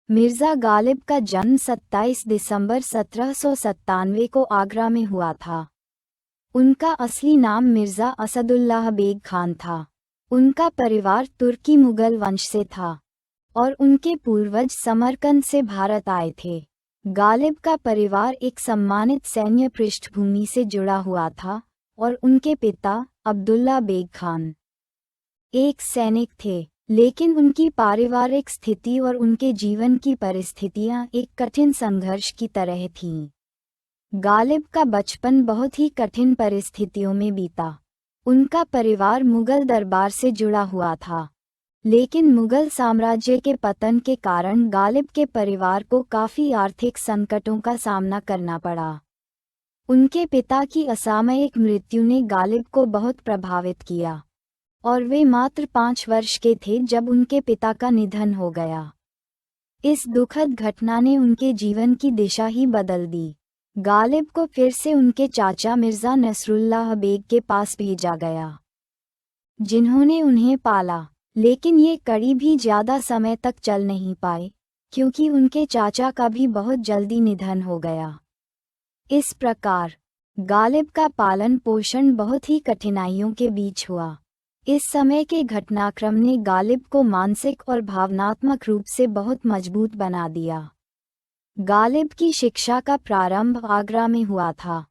मिर्ज़ा गालिब का जन्म 27 दिसंबर 1797 को आगरा में हुआ था। उनका असली नाम मिर्ज़ा असदुल्लाह बेग खान था। उनका परिवार तुर्की मुगल वंश से था और उनके पूर्वज समरकंद से भारत आए थे। गालिब का परिवार एक सम्मानित सैन्य पृष्ठभूमि से जुड़ा हुआ था और उनके पिता अब्दुल्ला बेग खान एक सैनिक थे, लेकिन उनकी पारिवारिक स्थिति और उनके जीवन की परिस्थितियां एक कठिन संघर्ष की तरह थीं। गालिब का बचपन बहुत ही कठिन परिस्थितियों में बीता। उनका परिवार मुगल दरबार से जुड़ा हुआ था, लेकिन मुगल साम्राज्य के पतन के कारण गालिब के परिवार को काफ़ी आर्थिक संकटों का सामना करना पड़ा। उनके पिता की असामयिक मृत्यु ने गालिब को बहुत प्रभावित किया और वे मात्र 5 वर्ष के थे जब उनके पिता का निधन हो गया। इस दुखद घटना ने उनके जीवन की दिशा ही बदल दी। गालिब को फिर से उनके चाचा मिर्ज़ा नसरुल्लाह बेग के पास भेजा गया, जिन्होंने उन्हें पाला, लेकिन ये कड़ी भी ज़्यादा समय तक चल नहीं पाए, क्योंकि उनके चाचा का भी बहुत जल्दी निधन हो गया। इस प्रकार गालिब का पालन पोषण बहुत ही कठिनाइयों के बीच हुआ। इस समय के घटनाक्रम ने गालिब को मानसिक और भावनात्मक रूप से बहुत मजबूत बना दिया। गालिब की शिक्षा का प्रारंभ आगरा में हुआ था,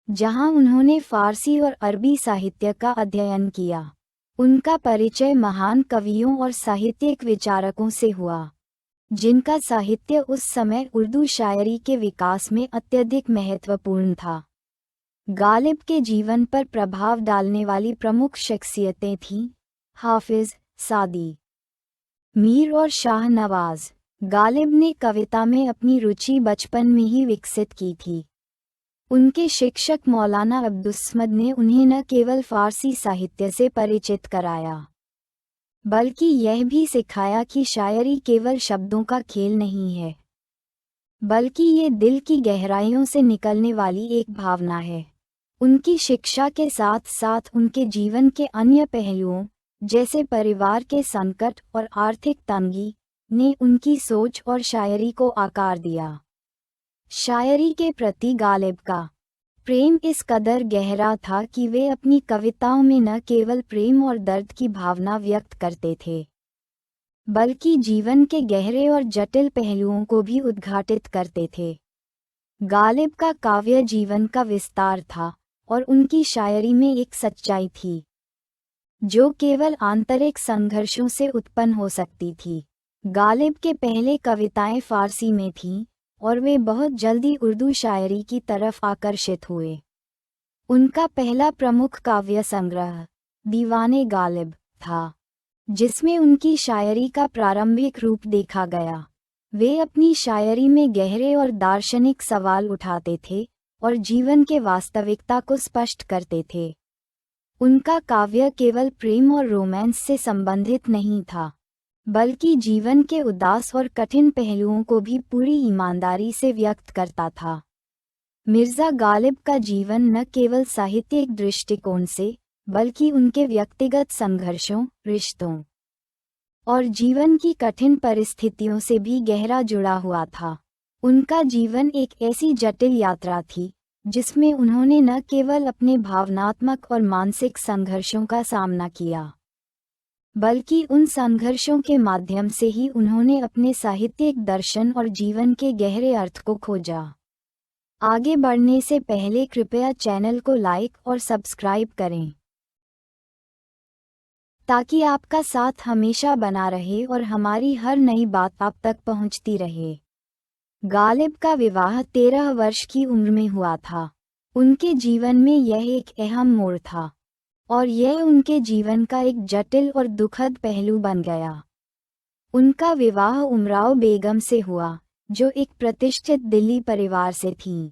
जहां उन्होंने फारसी और अरबी साहित्य का अध्ययन किया। उनका परिचय महान कवियों और साहित्यिक विचारकों से हुआ, जिनका साहित्य उस समय उर्दू शायरी के विकास में अत्यधिक महत्वपूर्ण था। गालिब के जीवन पर प्रभाव डालने वाली प्रमुख शख्सियतें थीं हाफिज, सादी, मीर और शाह नवाज। गालिब ने कविता में अपनी रुचि बचपन में ही विकसित की थी। उनके शिक्षक मौलाना अब्दुस्समद ने उन्हें न केवल फारसी साहित्य से परिचित कराया, बल्कि यह भी सिखाया कि शायरी केवल शब्दों का खेल नहीं है, बल्कि ये दिल की गहराइयों से निकलने वाली एक भावना है। उनकी शिक्षा के साथ साथ उनके जीवन के अन्य पहलुओं, जैसे परिवार के संकट और आर्थिक तंगी, ने उनकी सोच और शायरी को आकार दिया। शायरी के प्रति गालिब का प्रेम इस कदर गहरा था कि वे अपनी कविताओं में न केवल प्रेम और दर्द की भावना व्यक्त करते थे, बल्कि जीवन के गहरे और जटिल पहलुओं को भी उद्घाटित करते थे। गालिब का काव्य जीवन का विस्तार था और उनकी शायरी में एक सच्चाई थी, जो केवल आंतरिक संघर्षों से उत्पन्न हो सकती थी। गालिब के पहले कविताएं फारसी में थीं और वे बहुत जल्दी उर्दू शायरी की तरफ आकर्षित हुए। उनका पहला प्रमुख काव्य संग्रह दीवाने गालिब था, जिसमें उनकी शायरी का प्रारंभिक रूप देखा गया। वे अपनी शायरी में गहरे और दार्शनिक सवाल उठाते थे और जीवन के वास्तविकता को स्पष्ट करते थे। उनका काव्य केवल प्रेम और रोमांस से संबंधित नहीं था, बल्कि जीवन के उदास और कठिन पहलुओं को भी पूरी ईमानदारी से व्यक्त करता था। मिर्ज़ा गालिब का जीवन न केवल साहित्यिक दृष्टिकोण से, बल्कि उनके व्यक्तिगत संघर्षों, रिश्तों और जीवन की कठिन परिस्थितियों से भी गहरा जुड़ा हुआ था। उनका जीवन एक ऐसी जटिल यात्रा थी, जिसमें उन्होंने न केवल अपने भावनात्मक और मानसिक संघर्षों का सामना किया, बल्कि उन संघर्षों के माध्यम से ही उन्होंने अपने साहित्यिक दर्शन और जीवन के गहरे अर्थ को खोजा। आगे बढ़ने से पहले कृपया चैनल को लाइक और सब्सक्राइब करें, ताकि आपका साथ हमेशा बना रहे और हमारी हर नई बात आप तक पहुंचती रहे। गालिब का विवाह 13 वर्ष की उम्र में हुआ था। उनके जीवन में यह एक अहम मोड़ था और यह उनके जीवन का एक जटिल और दुखद पहलू बन गया। उनका विवाह उमराव बेगम से हुआ, जो एक प्रतिष्ठित दिल्ली परिवार से थीं।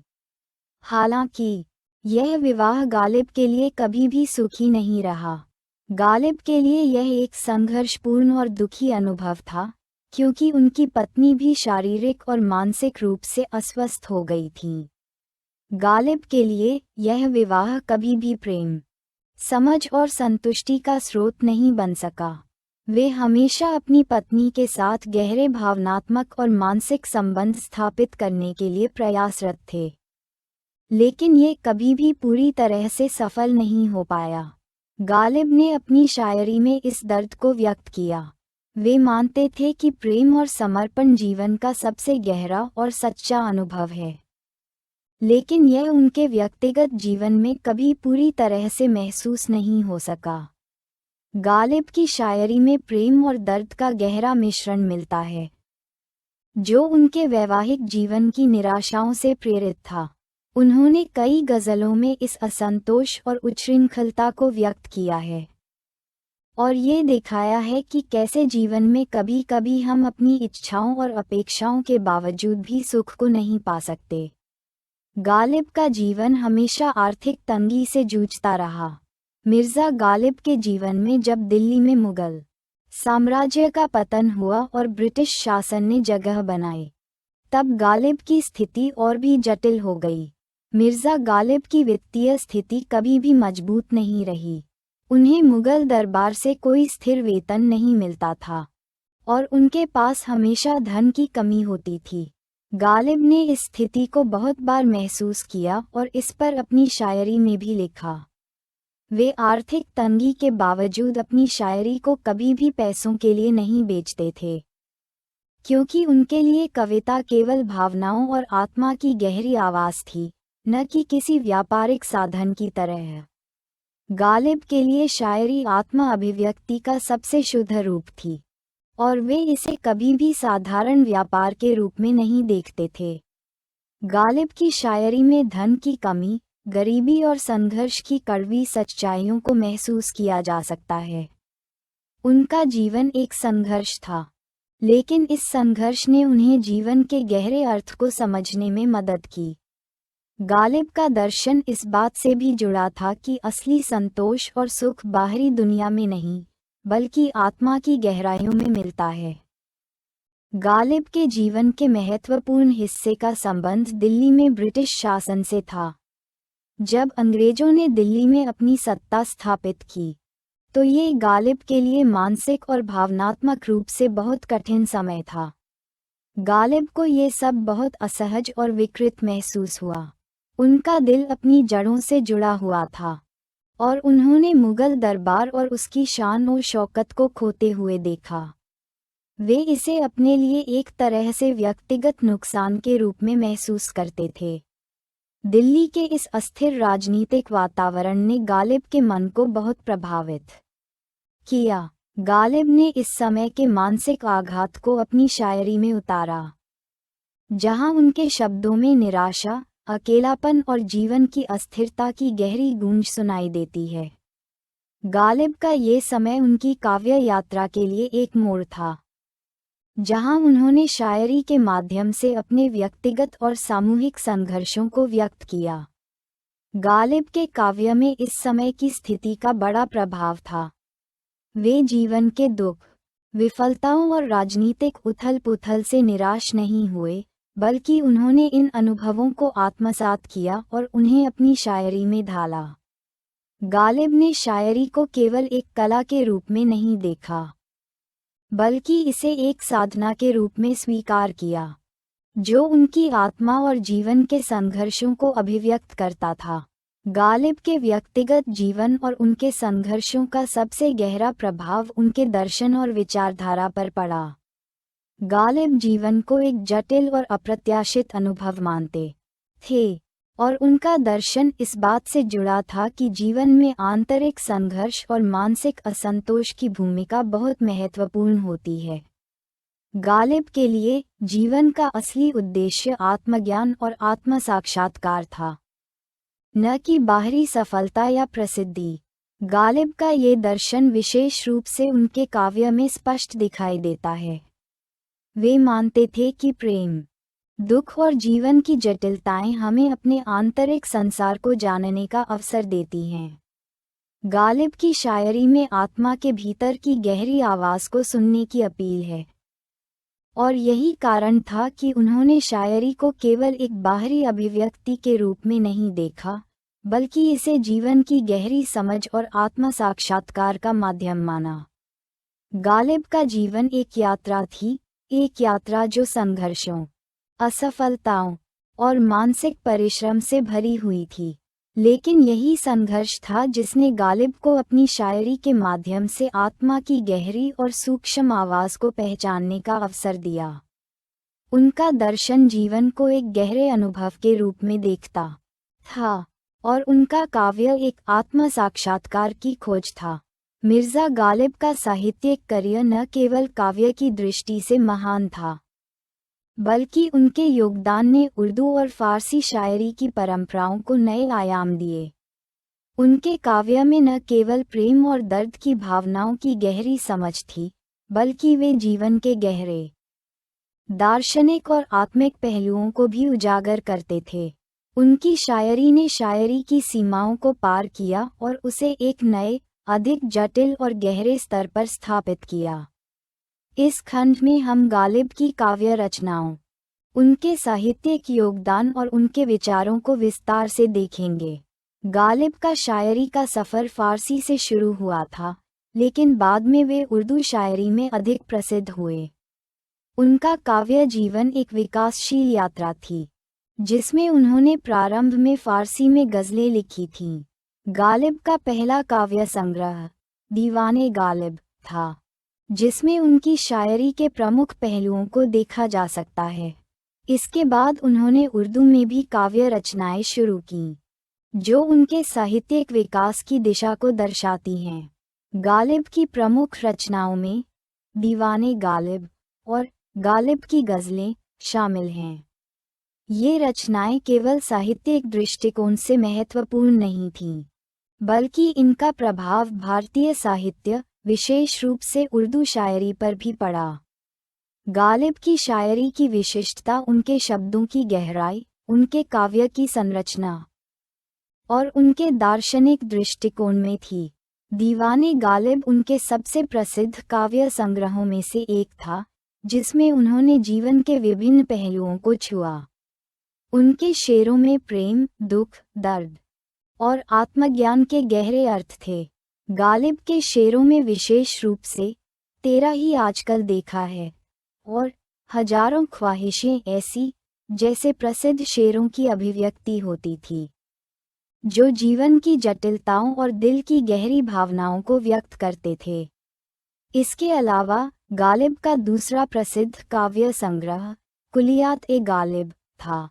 हालांकि यह विवाह गालिब के लिए कभी भी सुखी नहीं रहा। गालिब के लिए यह एक संघर्षपूर्ण और दुखी अनुभव था, क्योंकि उनकी पत्नी भी शारीरिक और मानसिक रूप से अस्वस्थ हो गई थीं। गालिब के लिए यह विवाह कभी भी प्रेम, समझ और संतुष्टि का स्रोत नहीं बन सका। वे हमेशा अपनी पत्नी के साथ गहरे भावनात्मक और मानसिक संबंध स्थापित करने के लिए प्रयासरत थे, लेकिन ये कभी भी पूरी तरह से सफल नहीं हो पाया। गालिब ने अपनी शायरी में इस दर्द को व्यक्त किया। वे मानते थे कि प्रेम और समर्पण जीवन का सबसे गहरा और सच्चा अनुभव है, लेकिन यह उनके व्यक्तिगत जीवन में कभी पूरी तरह से महसूस नहीं हो सका। गालिब की शायरी में प्रेम और दर्द का गहरा मिश्रण मिलता है, जो उनके वैवाहिक जीवन की निराशाओं से प्रेरित था। उन्होंने कई गज़लों में इस असंतोष और उच्छृंखलता को व्यक्त किया है और ये दिखाया है कि कैसे जीवन में कभी कभी हम अपनी इच्छाओं और अपेक्षाओं के बावजूद भी सुख को नहीं पा सकते। गालिब का जीवन हमेशा आर्थिक तंगी से जूझता रहा। मिर्ज़ा गालिब के जीवन में जब दिल्ली में मुगल साम्राज्य का पतन हुआ और ब्रिटिश शासन ने जगह बनाई, तब गालिब की स्थिति और भी जटिल हो गई। मिर्ज़ा गालिब की वित्तीय स्थिति कभी भी मजबूत नहीं रही। उन्हें मुगल दरबार से कोई स्थिर वेतन नहीं मिलता था और उनके पास हमेशा धन की कमी होती थी। गालिब ने इस स्थिति को बहुत बार महसूस किया और इस पर अपनी शायरी में भी लिखा। वे आर्थिक तंगी के बावजूद अपनी शायरी को कभी भी पैसों के लिए नहीं बेचते थे, क्योंकि उनके लिए कविता केवल भावनाओं और आत्मा की गहरी आवाज़ थी, न कि किसी व्यापारिक साधन की तरह। गालिब के लिए शायरी आत्मा अभिव्यक्ति का सबसे शुद्ध रूप थी और वे इसे कभी भी साधारण व्यापार के रूप में नहीं देखते थे। गालिब की शायरी में धन की कमी, गरीबी और संघर्ष की कड़वी सच्चाइयों को महसूस किया जा सकता है। उनका जीवन एक संघर्ष था, लेकिन इस संघर्ष ने उन्हें जीवन के गहरे अर्थ को समझने में मदद की। गालिब का दर्शन इस बात से भी जुड़ा था कि असली संतोष और सुख बाहरी दुनिया में नहीं, बल्कि आत्मा की गहराइयों में मिलता है। गालिब के जीवन के महत्वपूर्ण हिस्से का संबंध दिल्ली में ब्रिटिश शासन से था। जब अंग्रेजों ने दिल्ली में अपनी सत्ता स्थापित की, तो ये गालिब के लिए मानसिक और भावनात्मक रूप से बहुत कठिन समय था। गालिब को ये सब बहुत असहज और विकृत महसूस हुआ। उनका दिल अपनी जड़ों से जुड़ा हुआ था और उन्होंने मुगल दरबार और उसकी शान और शौकत को खोते हुए देखा। वे इसे अपने लिए एक तरह से व्यक्तिगत नुकसान के रूप में महसूस करते थे। दिल्ली के इस अस्थिर राजनीतिक वातावरण ने गालिब के मन को बहुत प्रभावित किया। गालिब ने इस समय के मानसिक आघात को अपनी शायरी में उतारा, जहां उनके शब्दों में निराशा, अकेलापन और जीवन की अस्थिरता की गहरी गूंज सुनाई देती है। गालिब का ये समय उनकी काव्य यात्रा के लिए एक मोड़ था, जहां उन्होंने शायरी के माध्यम से अपने व्यक्तिगत और सामूहिक संघर्षों को व्यक्त किया। गालिब के काव्य में इस समय की स्थिति का बड़ा प्रभाव था। वे जीवन के दुख, विफलताओं और राजनीतिक उथल-पुथल से निराश नहीं हुए, बल्कि उन्होंने इन अनुभवों को आत्मसात किया और उन्हें अपनी शायरी में ढाला। गालिब ने शायरी को केवल एक कला के रूप में नहीं देखा, बल्कि इसे एक साधना के रूप में स्वीकार किया, जो उनकी आत्मा और जीवन के संघर्षों को अभिव्यक्त करता था। गालिब के व्यक्तिगत जीवन और उनके संघर्षों का सबसे गहरा प्रभाव उनके दर्शन और विचारधारा पर पड़ा। गालिब जीवन को एक जटिल और अप्रत्याशित अनुभव मानते थे और उनका दर्शन इस बात से जुड़ा था कि जीवन में आंतरिक संघर्ष और मानसिक असंतोष की भूमिका बहुत महत्वपूर्ण होती है। गालिब के लिए जीवन का असली उद्देश्य आत्मज्ञान और आत्म साक्षात्कार था, न कि बाहरी सफलता या प्रसिद्धि। गालिब का ये दर्शन विशेष रूप से उनके काव्य में स्पष्ट दिखाई देता है। वे मानते थे कि प्रेम, दुख और जीवन की जटिलताएं हमें अपने आंतरिक संसार को जानने का अवसर देती हैं। गालिब की शायरी में आत्मा के भीतर की गहरी आवाज़ को सुनने की अपील है, और यही कारण था कि उन्होंने शायरी को केवल एक बाहरी अभिव्यक्ति के रूप में नहीं देखा, बल्कि इसे जीवन की गहरी समझ और आत्म साक्षात्कार का माध्यम माना। गालिब का जीवन एक यात्रा थी, एक यात्रा जो संघर्षों, असफलताओं और मानसिक परिश्रम से भरी हुई थी। लेकिन यही संघर्ष था जिसने गालिब को अपनी शायरी के माध्यम से आत्मा की गहरी और सूक्ष्म आवाज़ को पहचानने का अवसर दिया। उनका दर्शन जीवन को एक गहरे अनुभव के रूप में देखता था और उनका काव्य एक आत्म साक्षात्कार की खोज था। मिर्ज़ा गालिब का साहित्यिक करियर न केवल काव्य की दृष्टि से महान था, बल्कि उनके योगदान ने उर्दू और फ़ारसी शायरी की परंपराओं को नए आयाम दिए। उनके काव्य में न केवल प्रेम और दर्द की भावनाओं की गहरी समझ थी, बल्कि वे जीवन के गहरे दार्शनिक और आत्मिक पहलुओं को भी उजागर करते थे। उनकी शायरी ने शायरी की सीमाओं को पार किया और उसे एक नए, अधिक जटिल और गहरे स्तर पर स्थापित किया। इस खंड में हम गालिब की काव्य रचनाओं, उनके साहित्यिक योगदान और उनके विचारों को विस्तार से देखेंगे। गालिब का शायरी का सफ़र फ़ारसी से शुरू हुआ था, लेकिन बाद में वे उर्दू शायरी में अधिक प्रसिद्ध हुए। उनका काव्य जीवन एक विकासशील यात्रा थी, जिसमें उन्होंने प्रारंभ में फ़ारसी में गज़लें लिखी थीं। गालिब का पहला काव्य संग्रह दीवाने गालिब था, जिसमें उनकी शायरी के प्रमुख पहलुओं को देखा जा सकता है। इसके बाद उन्होंने उर्दू में भी काव्य रचनाएं शुरू कीं, जो उनके साहित्यिक विकास की दिशा को दर्शाती हैं। गालिब की प्रमुख रचनाओं में दीवाने गालिब और गालिब की गज़लें शामिल हैं। ये रचनाएं केवल साहित्यिक दृष्टिकोण से महत्वपूर्ण नहीं थीं, बल्कि इनका प्रभाव भारतीय साहित्य, विशेष रूप से उर्दू शायरी पर भी पड़ा। गालिब की शायरी की विशिष्टता उनके शब्दों की गहराई, उनके काव्य की संरचना और उनके दार्शनिक दृष्टिकोण में थी। दीवाने गालिब उनके सबसे प्रसिद्ध काव्य संग्रहों में से एक था, जिसमें उन्होंने जीवन के विभिन्न पहलुओं को छुआ। उनके शेरों में प्रेम, दुख, दर्द और आत्मज्ञान के गहरे अर्थ थे। गालिब के शेरों में विशेष रूप से तेरा ही आजकल देखा है और हजारों ख्वाहिशें ऐसी जैसे प्रसिद्ध शेरों की अभिव्यक्ति होती थी, जो जीवन की जटिलताओं और दिल की गहरी भावनाओं को व्यक्त करते थे। इसके अलावा गालिब का दूसरा प्रसिद्ध काव्य संग्रह कुलियात-ए-गालिब था,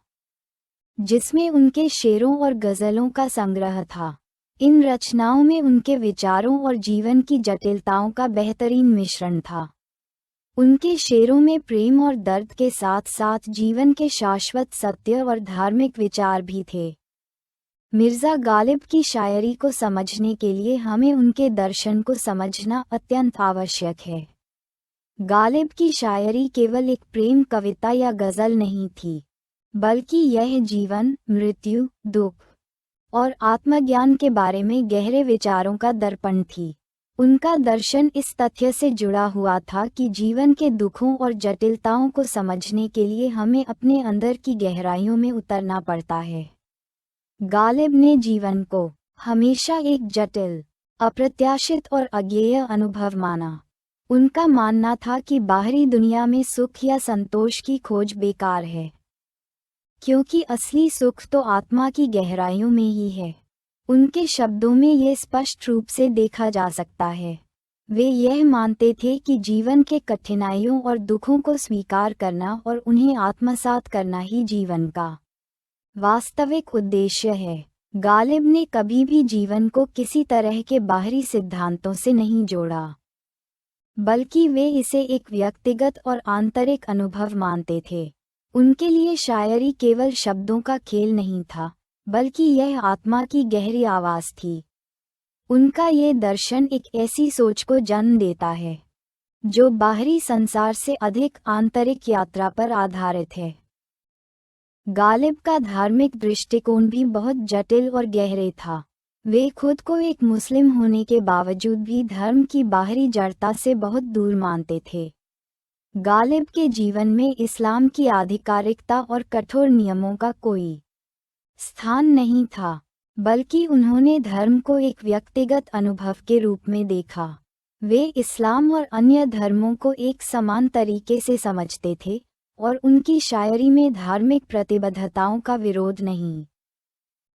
जिसमें उनके शेरों और गज़लों का संग्रह था। इन रचनाओं में उनके विचारों और जीवन की जटिलताओं का बेहतरीन मिश्रण था। उनके शेरों में प्रेम और दर्द के साथ साथ जीवन के शाश्वत सत्य और धार्मिक विचार भी थे। मिर्ज़ा गालिब की शायरी को समझने के लिए हमें उनके दर्शन को समझना अत्यंत आवश्यक है। गालिब की शायरी केवल एक प्रेम कविता या गज़ल नहीं थी, बल्कि यह जीवन, मृत्यु, दुख और आत्मज्ञान के बारे में गहरे विचारों का दर्पण थी। उनका दर्शन इस तथ्य से जुड़ा हुआ था कि जीवन के दुखों और जटिलताओं को समझने के लिए हमें अपने अंदर की गहराइयों में उतरना पड़ता है। गालिब ने जीवन को हमेशा एक जटिल, अप्रत्याशित और अज्ञेय अनुभव माना। उनका मानना था कि बाहरी दुनिया में सुख या संतोष की खोज बेकार है, क्योंकि असली सुख तो आत्मा की गहराइयों में ही है। उनके शब्दों में ये स्पष्ट रूप से देखा जा सकता है। वे यह मानते थे कि जीवन के कठिनाइयों और दुखों को स्वीकार करना और उन्हें आत्मसात करना ही जीवन का वास्तविक उद्देश्य है। गालिब ने कभी भी जीवन को किसी तरह के बाहरी सिद्धांतों से नहीं जोड़ा, बल्कि वे इसे एक व्यक्तिगत और आंतरिक अनुभव मानते थे। उनके लिए शायरी केवल शब्दों का खेल नहीं था, बल्कि यह आत्मा की गहरी आवाज़ थी। उनका ये दर्शन एक ऐसी सोच को जन्म देता है, जो बाहरी संसार से अधिक आंतरिक यात्रा पर आधारित है। गालिब का धार्मिक दृष्टिकोण भी बहुत जटिल और गहरे था। वे खुद को एक मुस्लिम होने के बावजूद भी धर्म की बाहरी जड़ता से बहुत दूर मानते थे। गालिब के जीवन में इस्लाम की आधिकारिकता और कठोर नियमों का कोई स्थान नहीं था, बल्कि उन्होंने धर्म को एक व्यक्तिगत अनुभव के रूप में देखा। वे इस्लाम और अन्य धर्मों को एक समान तरीके से समझते थे और उनकी शायरी में धार्मिक प्रतिबद्धताओं का विरोध नहीं,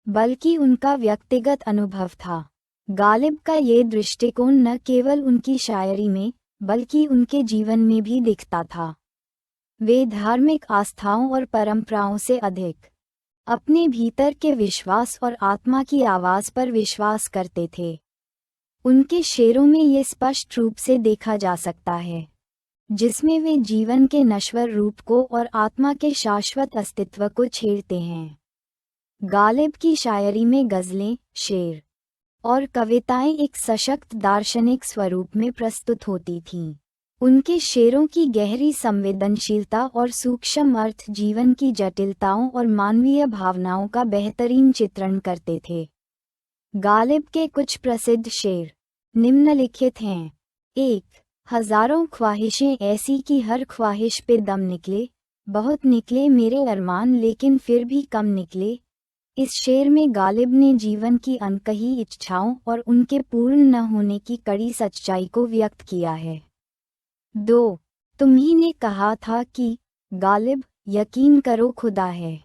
बल्कि उनका व्यक्तिगत अनुभव था। गालिब का ये दृष्टिकोण न केवल उनकी शायरी में बल्कि उनके जीवन में भी दिखता था। वे धार्मिक आस्थाओं और परंपराओं से अधिक अपने भीतर के विश्वास और आत्मा की आवाज़ पर विश्वास करते थे। उनके शेरों में ये स्पष्ट रूप से देखा जा सकता है, जिसमें वे जीवन के नश्वर रूप को और आत्मा के शाश्वत अस्तित्व को छेड़ते हैं। गालिब की शायरी में गज़लें, शेर और कविताएं एक सशक्त दार्शनिक स्वरूप में प्रस्तुत होती थीं। उनके शेरों की गहरी संवेदनशीलता और सूक्ष्म अर्थ जीवन की जटिलताओं और मानवीय भावनाओं का बेहतरीन चित्रण करते थे। गालिब के कुछ प्रसिद्ध शेर निम्नलिखित हैं। 1. हजारों ख्वाहिशें ऐसी कि हर ख्वाहिश पे दम निकले, बहुत निकले मेरे अरमान लेकिन फिर भी कम निकले। इस शेर में गालिब ने जीवन की अनकही इच्छाओं और उनके पूर्ण न होने की कड़ी सच्चाई को व्यक्त किया है। 2. तुम्ही ने कहा था कि गालिब यकीन करो खुदा है।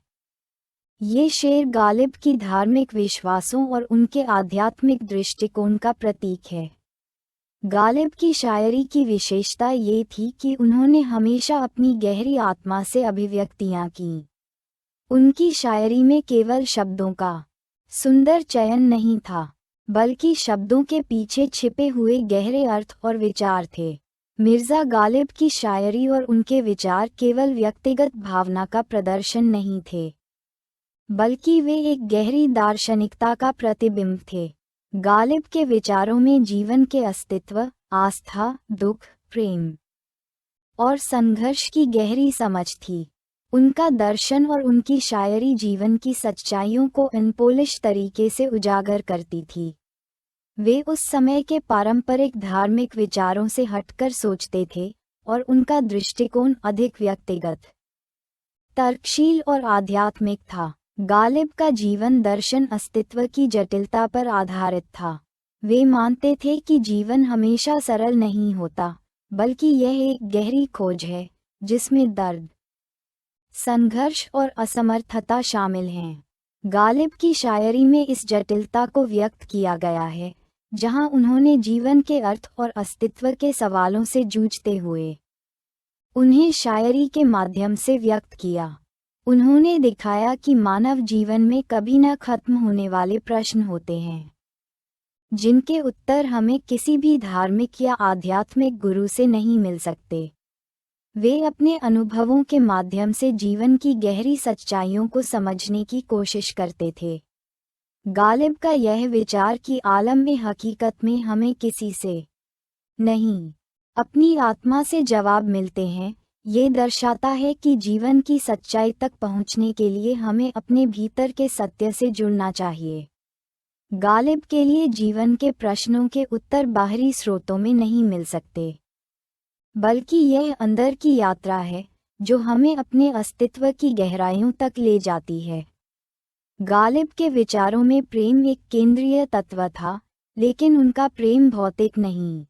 ये शेर गालिब की धार्मिक विश्वासों और उनके आध्यात्मिक दृष्टिकोण का प्रतीक है। गालिब की शायरी की विशेषता ये थी कि उन्होंने हमेशा अपनी गहरी आत्मा से अभिव्यक्तियां कीं। उनकी शायरी में केवल शब्दों का सुंदर चयन नहीं था, बल्कि शब्दों के पीछे छिपे हुए गहरे अर्थ और विचार थे। मिर्ज़ा गालिब की शायरी और उनके विचार केवल व्यक्तिगत भावना का प्रदर्शन नहीं थे, बल्कि वे एक गहरी दार्शनिकता का प्रतिबिंब थे। गालिब के विचारों में जीवन के अस्तित्व, आस्था, दुख, प्रेम और संघर्ष की गहरी समझ थी। उनका दर्शन और उनकी शायरी जीवन की सच्चाइयों को अनपोलिश तरीके से उजागर करती थी। वे उस समय के पारंपरिक धार्मिक विचारों से हटकर सोचते थे और उनका दृष्टिकोण अधिक व्यक्तिगत, तर्कशील और आध्यात्मिक था। गालिब का जीवन दर्शन अस्तित्व की जटिलता पर आधारित था। वे मानते थे कि जीवन हमेशा सरल नहीं होता, बल्कि यह एक गहरी खोज है जिसमें दर्द, संघर्ष और असमर्थता शामिल हैं। गालिब की शायरी में इस जटिलता को व्यक्त किया गया है, जहां उन्होंने जीवन के अर्थ और अस्तित्व के सवालों से जूझते हुए उन्हें शायरी के माध्यम से व्यक्त किया। उन्होंने दिखाया कि मानव जीवन में कभी न खत्म होने वाले प्रश्न होते हैं, जिनके उत्तर हमें किसी भी धार्मिक या आध्यात्मिक गुरु से नहीं मिल सकते। वे अपने अनुभवों के माध्यम से जीवन की गहरी सच्चाइयों को समझने की कोशिश करते थे। गालिब का यह विचार कि आलम में हकीकत में हमें किसी से नहीं, अपनी आत्मा से जवाब मिलते हैं, ये दर्शाता है कि जीवन की सच्चाई तक पहुंचने के लिए हमें अपने भीतर के सत्य से जुड़ना चाहिए। गालिब के लिए जीवन के प्रश्नों के उत्तर बाहरी स्रोतों में नहीं मिल सकते, बल्कि यह अंदर की यात्रा है जो हमें अपने अस्तित्व की गहराइयों तक ले जाती है। गालिब के विचारों में प्रेम एक केंद्रीय तत्व था, लेकिन उनका प्रेम भौतिक नहीं,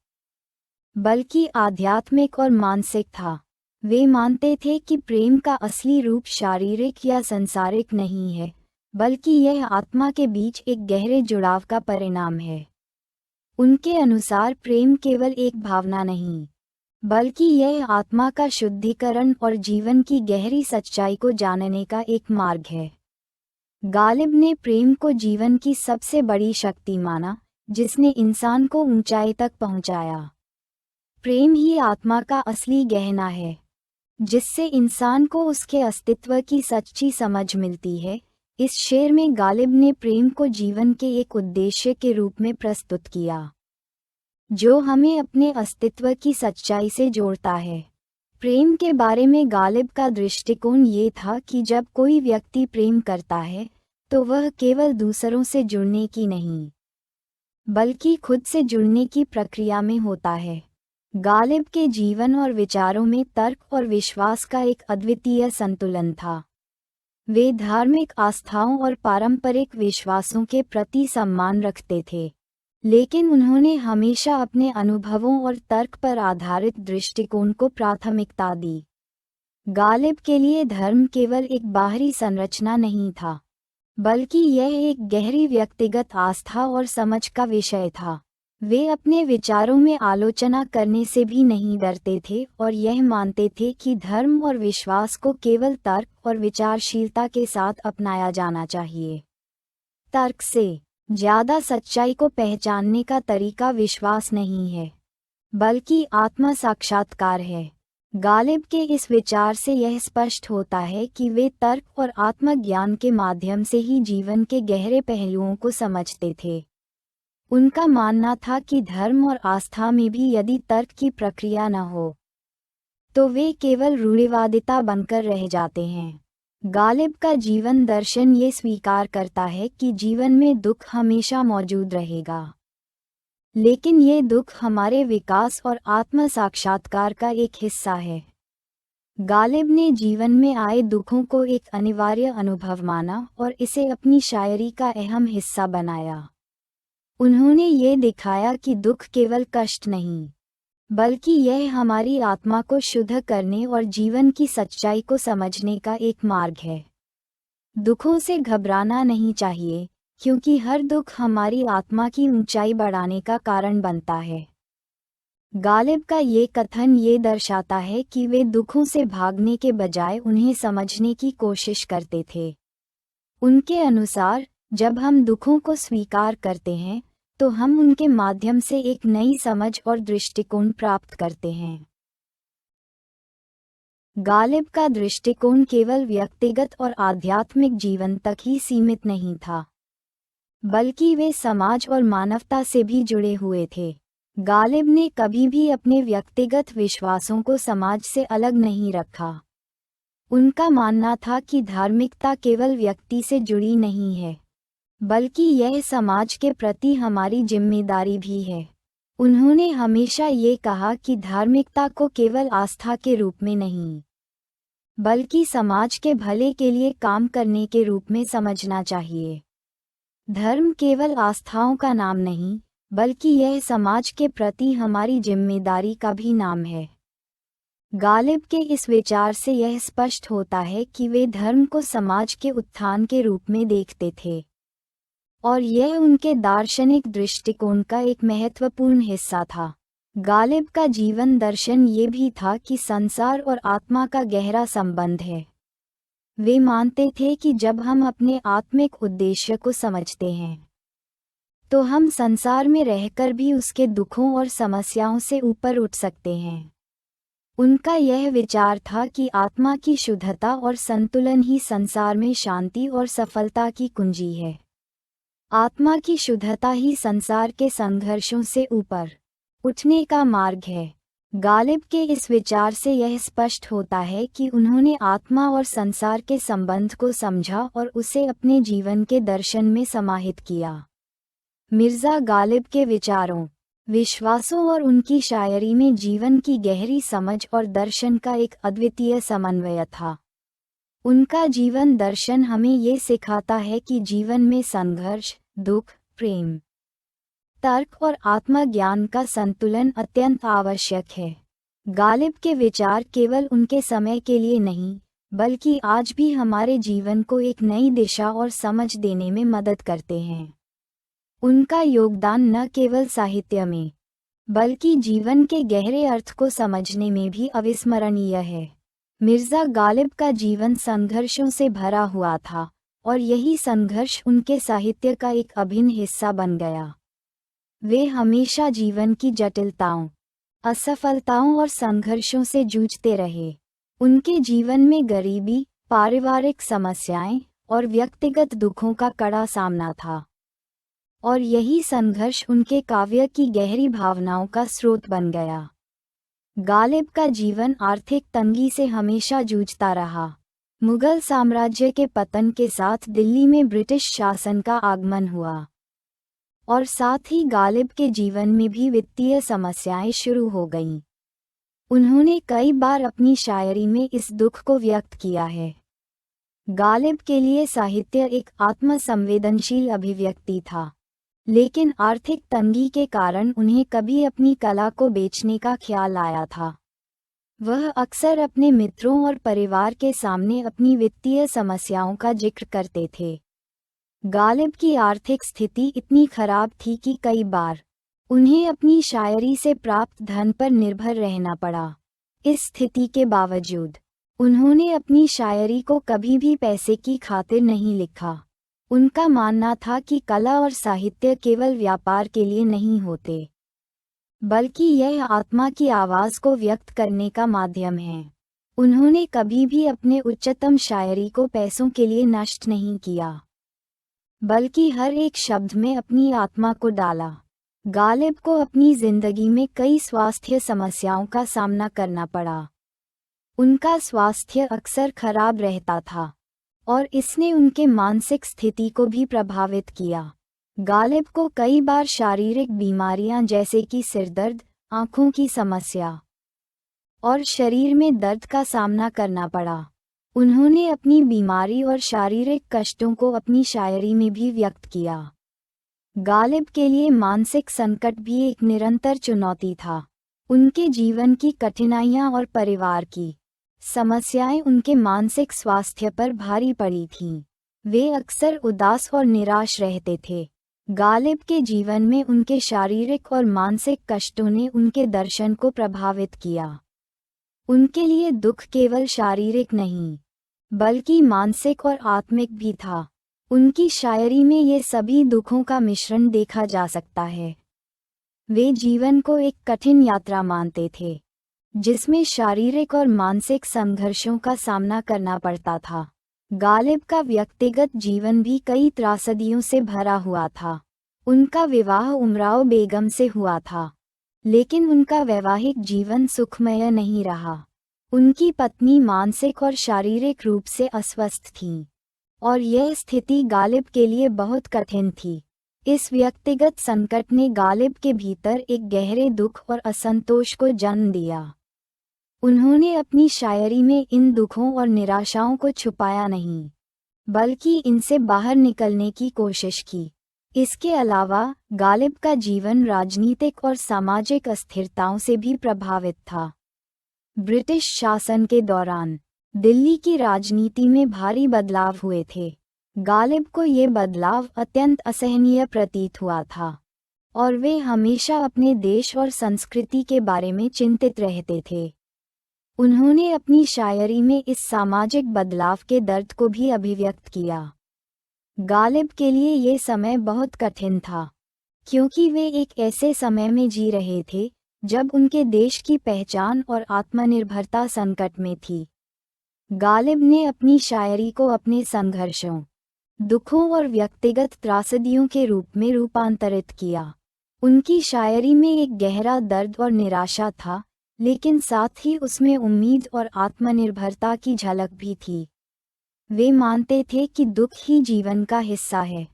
बल्कि आध्यात्मिक और मानसिक था। वे मानते थे कि प्रेम का असली रूप शारीरिक या सांसारिक नहीं है, बल्कि यह आत्मा के बीच एक गहरे जुड़ाव का परिणाम है। उनके अनुसार प्रेम केवल एक भावना नहीं, बल्कि यह आत्मा का शुद्धिकरण और जीवन की गहरी सच्चाई को जानने का एक मार्ग है। गालिब ने प्रेम को जीवन की सबसे बड़ी शक्ति माना, जिसने इंसान को ऊंचाई तक पहुंचाया। प्रेम ही आत्मा का असली गहना है, जिससे इंसान को उसके अस्तित्व की सच्ची समझ मिलती है। इस शेर में गालिब ने प्रेम को जीवन के एक उद्देश्य के रूप में प्रस्तुत किया, जो हमें अपने अस्तित्व की सच्चाई से जोड़ता है। प्रेम के बारे में गालिब का दृष्टिकोण ये था कि जब कोई व्यक्ति प्रेम करता है, तो वह केवल दूसरों से जुड़ने की नहीं, बल्कि खुद से जुड़ने की प्रक्रिया में होता है। गालिब के जीवन और विचारों में तर्क और विश्वास का एक अद्वितीय संतुलन था। वे धार्मिक आस्थाओं और पारंपरिक विश्वासों के प्रति सम्मान रखते थे, लेकिन उन्होंने हमेशा अपने अनुभवों और तर्क पर आधारित दृष्टिकोण को प्राथमिकता दी। गालिब के लिए धर्म केवल एक बाहरी संरचना नहीं था, बल्कि यह एक गहरी व्यक्तिगत आस्था और समझ का विषय था। वे अपने विचारों में आलोचना करने से भी नहीं डरते थे और यह मानते थे कि धर्म और विश्वास को केवल तर्क और विचारशीलता के साथ अपनाया जाना चाहिए। तर्क से ज्यादा सच्चाई को पहचानने का तरीका विश्वास नहीं है, बल्कि आत्म साक्षात्कार है। गालिब के इस विचार से यह स्पष्ट होता है कि वे तर्क और आत्मज्ञान के माध्यम से ही जीवन के गहरे पहलुओं को समझते थे। उनका मानना था कि धर्म और आस्था में भी यदि तर्क की प्रक्रिया न हो, तो वे केवल रूढ़िवादिता बनकर रह जाते हैं। गालिब का जीवन दर्शन ये स्वीकार करता है कि जीवन में दुख हमेशा मौजूद रहेगा, लेकिन ये दुख हमारे विकास और आत्म साक्षात्कार का एक हिस्सा है। गालिब ने जीवन में आए दुखों को एक अनिवार्य अनुभव माना और इसे अपनी शायरी का अहम हिस्सा बनाया। उन्होंने ये दिखाया कि दुख केवल कष्ट नहीं, बल्कि यह हमारी आत्मा को शुद्ध करने और जीवन की सच्चाई को समझने का एक मार्ग है। दुखों से घबराना नहीं चाहिए, क्योंकि हर दुख हमारी आत्मा की ऊंचाई बढ़ाने का कारण बनता है। गालिब का ये कथन ये दर्शाता है कि वे दुखों से भागने के बजाय उन्हें समझने की कोशिश करते थे। उनके अनुसार, जब हम दुखों को स्वीकार करते हैं, तो हम उनके माध्यम से एक नई समझ और दृष्टिकोण प्राप्त करते हैं। गालिब का दृष्टिकोण केवल व्यक्तिगत और आध्यात्मिक जीवन तक ही सीमित नहीं था, बल्कि वे समाज और मानवता से भी जुड़े हुए थे। गालिब ने कभी भी अपने व्यक्तिगत विश्वासों को समाज से अलग नहीं रखा। उनका मानना था कि धार्मिकता केवल व्यक्ति से जुड़ी नहीं है, बल्कि यह समाज के प्रति हमारी जिम्मेदारी भी है। उन्होंने हमेशा ये कहा कि धार्मिकता को केवल आस्था के रूप में नहीं, बल्कि समाज के भले के लिए काम करने के रूप में समझना चाहिए। धर्म केवल आस्थाओं का नाम नहीं, बल्कि यह समाज के प्रति हमारी जिम्मेदारी का भी नाम है। गालिब के इस विचार से यह स्पष्ट होता है कि वे धर्म को समाज के उत्थान के रूप में देखते थे, और यह उनके दार्शनिक दृष्टिकोण का एक महत्वपूर्ण हिस्सा था। गालिब का जीवन दर्शन ये भी था कि संसार और आत्मा का गहरा संबंध है। वे मानते थे कि जब हम अपने आत्मिक उद्देश्य को समझते हैं, तो हम संसार में रहकर भी उसके दुखों और समस्याओं से ऊपर उठ सकते हैं। उनका यह विचार था कि आत्मा की शुद्धता और संतुलन ही संसार में शांति और सफलता की कुंजी है। आत्मा की शुद्धता ही संसार के संघर्षों से ऊपर उठने का मार्ग है। गालिब के इस विचार से यह स्पष्ट होता है कि उन्होंने आत्मा और संसार के संबंध को समझा और उसे अपने जीवन के दर्शन में समाहित किया। मिर्ज़ा गालिब के विचारों, विश्वासों और उनकी शायरी में जीवन की गहरी समझ और दर्शन का एक अद्वितीय समन्वय था। उनका जीवन दर्शन हमें ये सिखाता है कि जीवन में संघर्ष, दुख, प्रेम, तर्क और आत्मज्ञान का संतुलन अत्यंत आवश्यक है। गालिब के विचार केवल उनके समय के लिए नहीं, बल्कि आज भी हमारे जीवन को एक नई दिशा और समझ देने में मदद करते हैं। उनका योगदान न केवल साहित्य में, बल्कि जीवन के गहरे अर्थ को समझने में भी अविस्मरणीय है। मिर्ज़ा गालिब का जीवन संघर्षों से भरा हुआ था, और यही संघर्ष उनके साहित्य का एक अभिन्न हिस्सा बन गया। वे हमेशा जीवन की जटिलताओं, असफलताओं और संघर्षों से जूझते रहे। उनके जीवन में गरीबी, पारिवारिक समस्याएं और व्यक्तिगत दुखों का कड़ा सामना था, और यही संघर्ष उनके काव्य की गहरी भावनाओं का स्रोत बन गया। गालिब का जीवन आर्थिक तंगी से हमेशा जूझता रहा। मुगल साम्राज्य के पतन के साथ दिल्ली में ब्रिटिश शासन का आगमन हुआ, और साथ ही गालिब के जीवन में भी वित्तीय समस्याएं शुरू हो गईं। उन्होंने कई बार अपनी शायरी में इस दुख को व्यक्त किया है। गालिब के लिए साहित्य एक आत्मसंवेदनशील अभिव्यक्ति था, लेकिन आर्थिक तंगी के कारण उन्हें कभी अपनी कला को बेचने का ख्याल आया था। वह अक्सर अपने मित्रों और परिवार के सामने अपनी वित्तीय समस्याओं का जिक्र करते थे। गालिब की आर्थिक स्थिति इतनी खराब थी कि कई बार उन्हें अपनी शायरी से प्राप्त धन पर निर्भर रहना पड़ा। इस स्थिति के बावजूद उन्होंने अपनी शायरी को कभी भी पैसे की खातिर नहीं लिखा। उनका मानना था कि कला और साहित्य केवल व्यापार के लिए नहीं होते, बल्कि यह आत्मा की आवाज़ को व्यक्त करने का माध्यम है। उन्होंने कभी भी अपने उच्चतम शायरी को पैसों के लिए नष्ट नहीं किया, बल्कि हर एक शब्द में अपनी आत्मा को डाला। गालिब को अपनी जिंदगी में कई स्वास्थ्य समस्याओं का सामना करना पड़ा। उनका स्वास्थ्य अक्सर खराब रहता था और इसने उनके मानसिक स्थिति को भी प्रभावित किया। गालिब को कई बार शारीरिक बीमारियां जैसे कि सिरदर्द, आंखों की समस्या और शरीर में दर्द का सामना करना पड़ा। उन्होंने अपनी बीमारी और शारीरिक कष्टों को अपनी शायरी में भी व्यक्त किया। गालिब के लिए मानसिक संकट भी एक निरंतर चुनौती था। उनके जीवन की कठिनाइयां और परिवार की समस्याएं उनके मानसिक स्वास्थ्य पर भारी पड़ी थीं। वे अक्सर उदास और निराश रहते थे। गालिब के जीवन में उनके शारीरिक और मानसिक कष्टों ने उनके दर्शन को प्रभावित किया। उनके लिए दुख केवल शारीरिक नहीं, बल्कि मानसिक और आत्मिक भी था। उनकी शायरी में ये सभी दुखों का मिश्रण देखा जा सकता है। वे जीवन को एक कठिन यात्रा मानते थे, जिसमें शारीरिक और मानसिक संघर्षों का सामना करना पड़ता था। गालिब का व्यक्तिगत जीवन भी कई त्रासदियों से भरा हुआ था। उनका विवाह उमराव बेगम से हुआ था, लेकिन उनका वैवाहिक जीवन सुखमय नहीं रहा। उनकी पत्नी मानसिक और शारीरिक रूप से अस्वस्थ थीं, और यह स्थिति गालिब के लिए बहुत कठिन थी। इस व्यक्तिगत संकट ने गालिब के भीतर एक गहरे दुख और असंतोष को जन्म दिया। उन्होंने अपनी शायरी में इन दुखों और निराशाओं को छुपाया नहीं, बल्कि इनसे बाहर निकलने की कोशिश की। इसके अलावा गालिब का जीवन राजनीतिक और सामाजिक अस्थिरताओं से भी प्रभावित था। ब्रिटिश शासन के दौरान दिल्ली की राजनीति में भारी बदलाव हुए थे। गालिब को ये बदलाव अत्यंत असहनीय प्रतीत हुआ था, और वे हमेशा अपने देश और संस्कृति के बारे में चिंतित रहते थे। उन्होंने अपनी शायरी में इस सामाजिक बदलाव के दर्द को भी अभिव्यक्त किया। गालिब के लिए ये समय बहुत कठिन था, क्योंकि वे एक ऐसे समय में जी रहे थे जब उनके देश की पहचान और आत्मनिर्भरता संकट में थी। गालिब ने अपनी शायरी को अपने संघर्षों, दुखों और व्यक्तिगत त्रासदियों के रूप में रूपांतरित किया। उनकी शायरी में एक गहरा दर्द और निराशा था, लेकिन साथ ही उसमें उम्मीद और आत्मनिर्भरता की झलक भी थी। वे मानते थे कि दुख ही जीवन का हिस्सा है,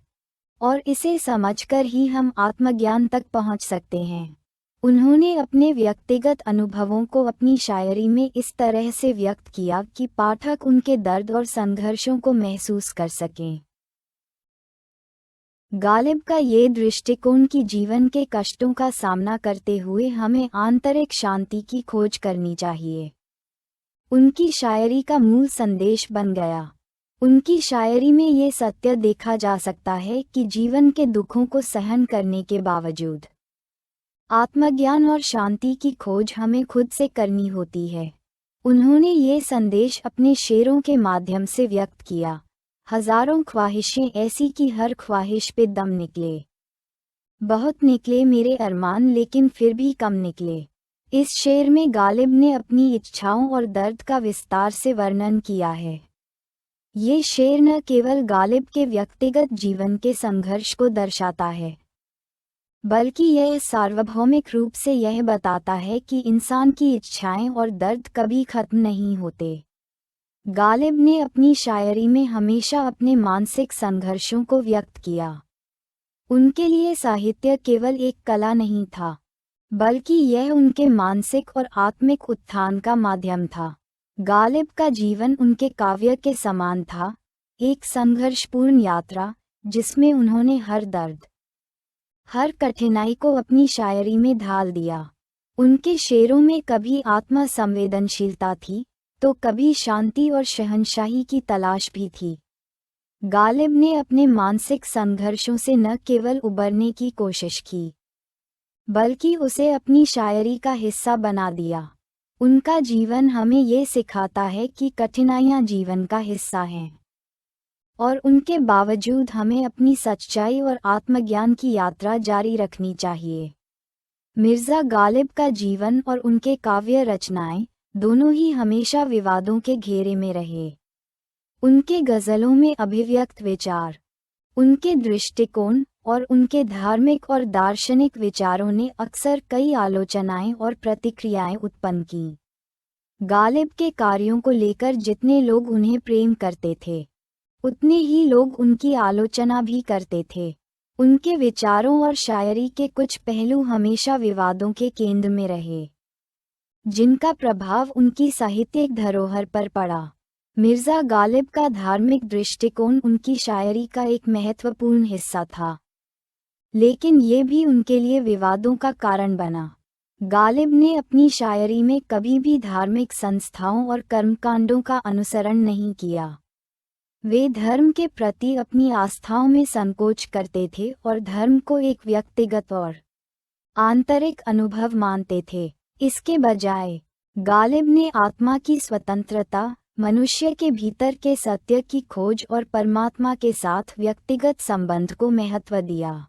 और इसे समझकर ही हम आत्मज्ञान तक पहुंच सकते हैं। उन्होंने अपने व्यक्तिगत अनुभवों को अपनी शायरी में इस तरह से व्यक्त किया कि पाठक उनके दर्द और संघर्षों को महसूस कर सकें। गालिब का ये दृष्टिकोण कि जीवन के कष्टों का सामना करते हुए हमें आंतरिक शांति की खोज करनी चाहिए, उनकी शायरी का मूल संदेश बन गया। उनकी शायरी में ये सत्य देखा जा सकता है कि जीवन के दुखों को सहन करने के बावजूद आत्मज्ञान और शांति की खोज हमें खुद से करनी होती है। उन्होंने ये संदेश अपने शेरों के माध्यम से व्यक्त किया। हजारों ख्वाहिशें ऐसी कि हर ख्वाहिश पे दम निकले। बहुत निकले मेरे अरमान लेकिन फिर भी कम निकले। इस शेर में गालिब ने अपनी इच्छाओं और दर्द का विस्तार से वर्णन किया है। ये शेर न केवल गालिब के व्यक्तिगत जीवन के संघर्ष को दर्शाता है, बल्कि यह सार्वभौमिक रूप से यह बताता है कि इंसान की इच्छाएं और दर्द कभी खत्म नहीं होते। गालिब ने अपनी शायरी में हमेशा अपने मानसिक संघर्षों को व्यक्त किया। उनके लिए साहित्य केवल एक कला नहीं था, बल्कि यह उनके मानसिक और आत्मिक उत्थान का माध्यम था। गालिब का जीवन उनके काव्य के समान था, एक संघर्षपूर्ण यात्रा जिसमें उन्होंने हर दर्द, हर कठिनाई को अपनी शायरी में ढाल दिया। उनके शेरों में कभी आत्म संवेदनशीलता थी, तो कभी शांति और शहंशाही की तलाश भी थी। गालिब ने अपने मानसिक संघर्षों से न केवल उबरने की कोशिश की, बल्कि उसे अपनी शायरी का हिस्सा बना दिया। उनका जीवन हमें ये सिखाता है कि कठिनाइयाँ जीवन का हिस्सा हैं, और उनके बावजूद हमें अपनी सच्चाई और आत्मज्ञान की यात्रा जारी रखनी चाहिए। मिर्ज़ा गालिब का जीवन और उनके काव्य रचनाएं दोनों ही हमेशा विवादों के घेरे में रहे। उनके गज़लों में अभिव्यक्त विचार, उनके दृष्टिकोण और उनके धार्मिक और दार्शनिक विचारों ने अक्सर कई आलोचनाएं और प्रतिक्रियाएं उत्पन्न की। गालिब के कार्यों को लेकर जितने लोग उन्हें प्रेम करते थे, उतने ही लोग उनकी आलोचना भी करते थे। उनके विचारों और शायरी के कुछ पहलू हमेशा विवादों के केंद्र में रहे, जिनका प्रभाव उनकी साहित्यिक धरोहर पर पड़ा। मिर्ज़ा गालिब का धार्मिक दृष्टिकोण उनकी शायरी का एक महत्वपूर्ण हिस्सा था, लेकिन ये भी उनके लिए विवादों का कारण बना। गालिब ने अपनी शायरी में कभी भी धार्मिक संस्थाओं और कर्मकांडों का अनुसरण नहीं किया। वे धर्म के प्रति अपनी आस्थाओं में संकोच करते थे और धर्म को एक व्यक्तिगत और आंतरिक अनुभव मानते थे। इसके बजाय गालिब ने आत्मा की स्वतंत्रता, मनुष्य के भीतर के सत्य की खोज और परमात्मा के साथ व्यक्तिगत संबंध को महत्व दिया।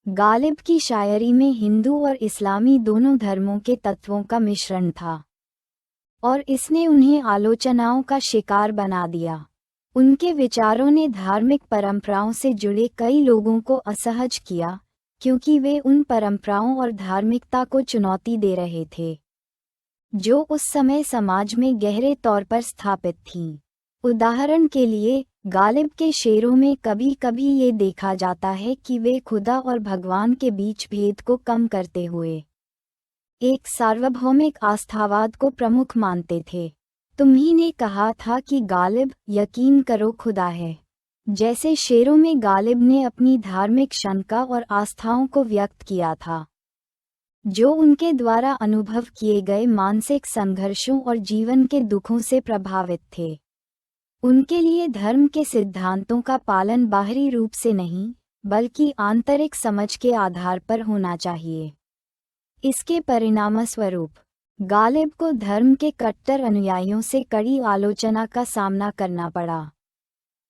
गालिब की शायरी में हिंदू और इस्लामी दोनों धर्मों के तत्वों का मिश्रण था, और इसने उन्हें आलोचनाओं का शिकार बना दिया। उनके विचारों ने धार्मिक परंपराओं से जुड़े कई लोगों को असहज किया, क्योंकि वे उन परंपराओं और धार्मिकता को चुनौती दे रहे थे, जो उस समय समाज में गहरे तौर पर स्थापित थीं। उदाहरण के लिए, गालिब के शेरों में कभी कभी ये देखा जाता है कि वे खुदा और भगवान के बीच भेद को कम करते हुए एक सार्वभौमिक आस्थावाद को प्रमुख मानते थे। तुम्ही ने कहा था कि गालिब, यकीन करो खुदा है, जैसे शेरों में गालिब ने अपनी धार्मिक शंका और आस्थाओं को व्यक्त किया था, जो उनके द्वारा अनुभव किए गए मानसिक संघर्षों और जीवन के दुखों से प्रभावित थे। उनके लिए धर्म के सिद्धांतों का पालन बाहरी रूप से नहीं, बल्कि आंतरिक समझ के आधार पर होना चाहिए। इसके परिणामस्वरूप गालिब को धर्म के कट्टर अनुयायियों से कड़ी आलोचना का सामना करना पड़ा।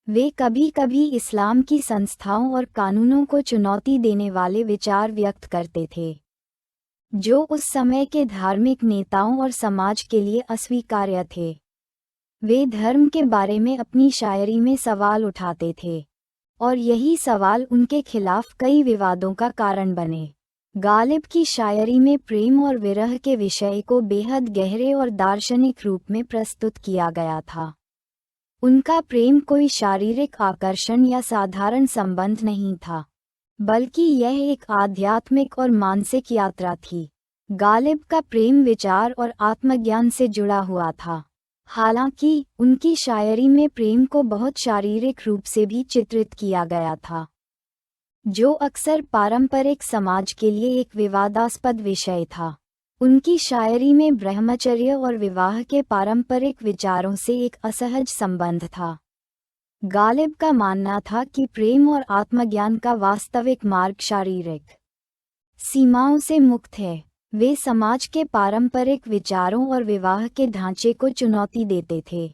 वे कभी कभी इस्लाम की संस्थाओं और कानूनों को चुनौती देने वाले विचार व्यक्त करते थे, जो उस समय के धार्मिक नेताओं और समाज के लिए अस्वीकार्य थे। वे धर्म के बारे में अपनी शायरी में सवाल उठाते थे, और यही सवाल उनके खिलाफ कई विवादों का कारण बने। गालिब की शायरी में प्रेम और विरह के विषय को बेहद गहरे और दार्शनिक रूप में प्रस्तुत किया गया था। उनका प्रेम कोई शारीरिक आकर्षण या साधारण संबंध नहीं था, बल्कि यह एक आध्यात्मिक और मानसिक यात्रा थी। गालिब का प्रेम विचार और आत्मज्ञान से जुड़ा हुआ था। हालांकि उनकी शायरी में प्रेम को बहुत शारीरिक रूप से भी चित्रित किया गया था, जो अक्सर पारंपरिक समाज के लिए एक विवादास्पद विषय था। उनकी शायरी में ब्रह्मचर्य और विवाह के पारंपरिक विचारों से एक असहज संबंध था। गालिब का मानना था कि प्रेम और आत्मज्ञान का वास्तविक मार्ग शारीरिक सीमाओं से मुक्त है। वे समाज के पारंपरिक विचारों और विवाह के ढांचे को चुनौती देते थे।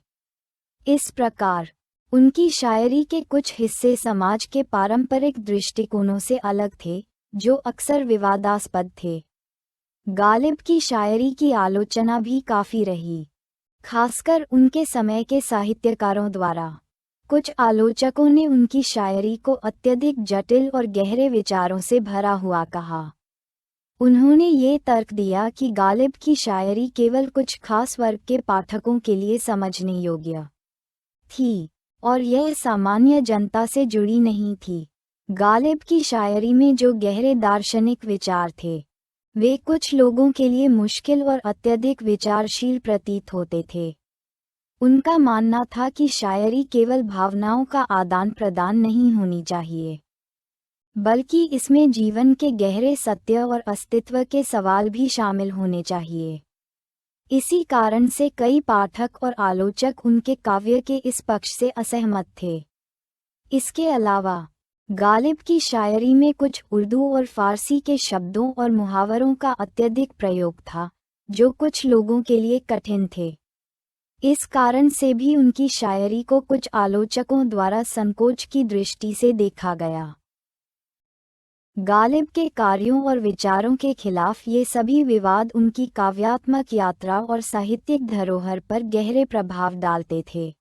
इस प्रकार उनकी शायरी के कुछ हिस्से समाज के पारंपरिक दृष्टिकोणों से अलग थे, जो अक्सर विवादास्पद थे। गालिब की शायरी की आलोचना भी काफी रही, खासकर उनके समय के साहित्यकारों द्वारा। कुछ आलोचकों ने उनकी शायरी को अत्यधिक जटिल और गहरे विचारों से भरा हुआ कहा। उन्होंने ये तर्क दिया कि गालिब की शायरी केवल कुछ खास वर्ग के पाठकों के लिए समझने योग्य थी, और यह सामान्य जनता से जुड़ी नहीं थी। गालिब की शायरी में जो गहरे दार्शनिक विचार थे, वे कुछ लोगों के लिए मुश्किल और अत्यधिक विचारशील प्रतीत होते थे। उनका मानना था कि शायरी केवल भावनाओं का आदान प्रदान नहीं होनी चाहिए, बल्कि इसमें जीवन के गहरे सत्य और अस्तित्व के सवाल भी शामिल होने चाहिए। इसी कारण से कई पाठक और आलोचक उनके काव्य के इस पक्ष से असहमत थे। इसके अलावा गालिब की शायरी में कुछ उर्दू और फारसी के शब्दों और मुहावरों का अत्यधिक प्रयोग था, जो कुछ लोगों के लिए कठिन थे। इस कारण से भी उनकी शायरी को कुछ आलोचकों द्वारा संकोच की दृष्टि से देखा गया। गालिब के कार्यों और विचारों के खिलाफ ये सभी विवाद उनकी काव्यात्मक यात्रा और साहित्यिक धरोहर पर गहरे प्रभाव डालते थे।